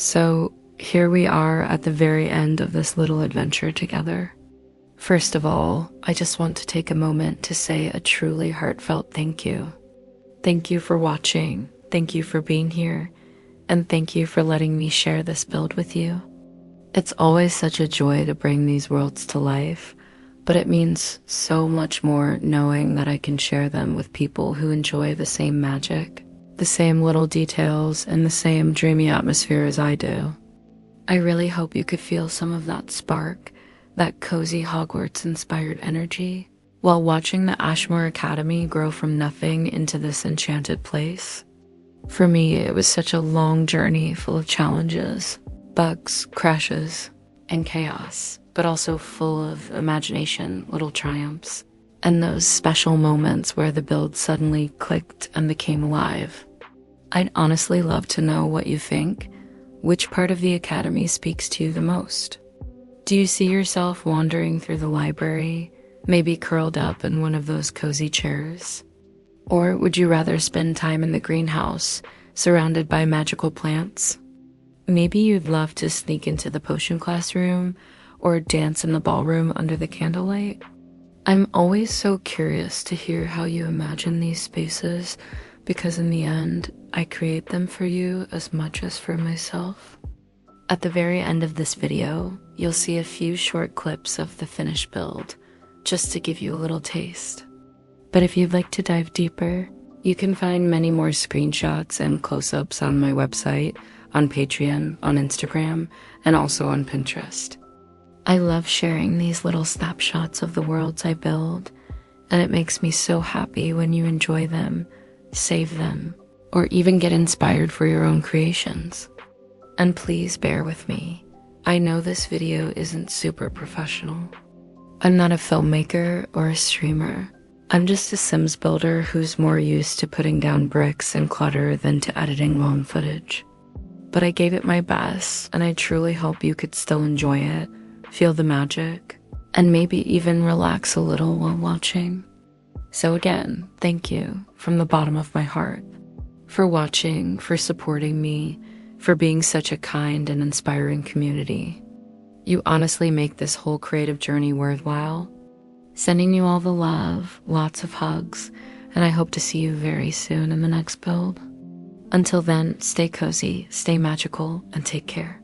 Speaker 1: So here we are at the very end of this little adventure together. First of all, I just want to take a moment to say a truly heartfelt thank you. Thank you for watching, thank you for being here, and thank you for letting me share this build with you. It's always such a joy to bring these worlds to life, but it means so much more knowing that I can share them with people who enjoy the same magic, the same little details, and the same dreamy atmosphere as I do. I really hope you could feel some of that spark, that cozy Hogwarts-inspired energy, while watching the Ashmoore Academy grow from nothing into this enchanted place. For me, it was such a long journey full of challenges, bugs, crashes, and chaos, but also full of imagination, little triumphs, and those special moments where the build suddenly clicked and became alive. I'd honestly love to know what you think. Which part of the Academy speaks to you the most? Do you see yourself wandering through the library, maybe curled up in one of those cozy chairs? Or would you rather spend time in the greenhouse, surrounded by magical plants? Maybe you'd love to sneak into the potion classroom, or dance in the ballroom under the candlelight. I'm always so curious to hear how you imagine these spaces, because in the end, I create them for you as much as for myself. At the very end of this video, you'll see a few short clips of the finished build, just to give you a little taste. But if you'd like to dive deeper, you can find many more screenshots and close-ups on my website, on Patreon, on Instagram, and also on Pinterest. I love sharing these little snapshots of the worlds I build, and it makes me so happy when you enjoy them, save them, or even get inspired for your own creations. And please bear with me. I know this video isn't super professional. I'm not a filmmaker or a streamer. I'm just a Sims builder who's more used to putting down bricks and clutter than to editing long footage. But I gave it my best, and I truly hope you could still enjoy it, feel the magic, and maybe even relax a little while watching. So again, thank you from the bottom of my heart for watching, for supporting me, for being such a kind and inspiring community. You honestly make this whole creative journey worthwhile. Sending you all the love, lots of hugs, and I hope to see you very soon in the next build. Until then, stay cozy, stay magical, and take care.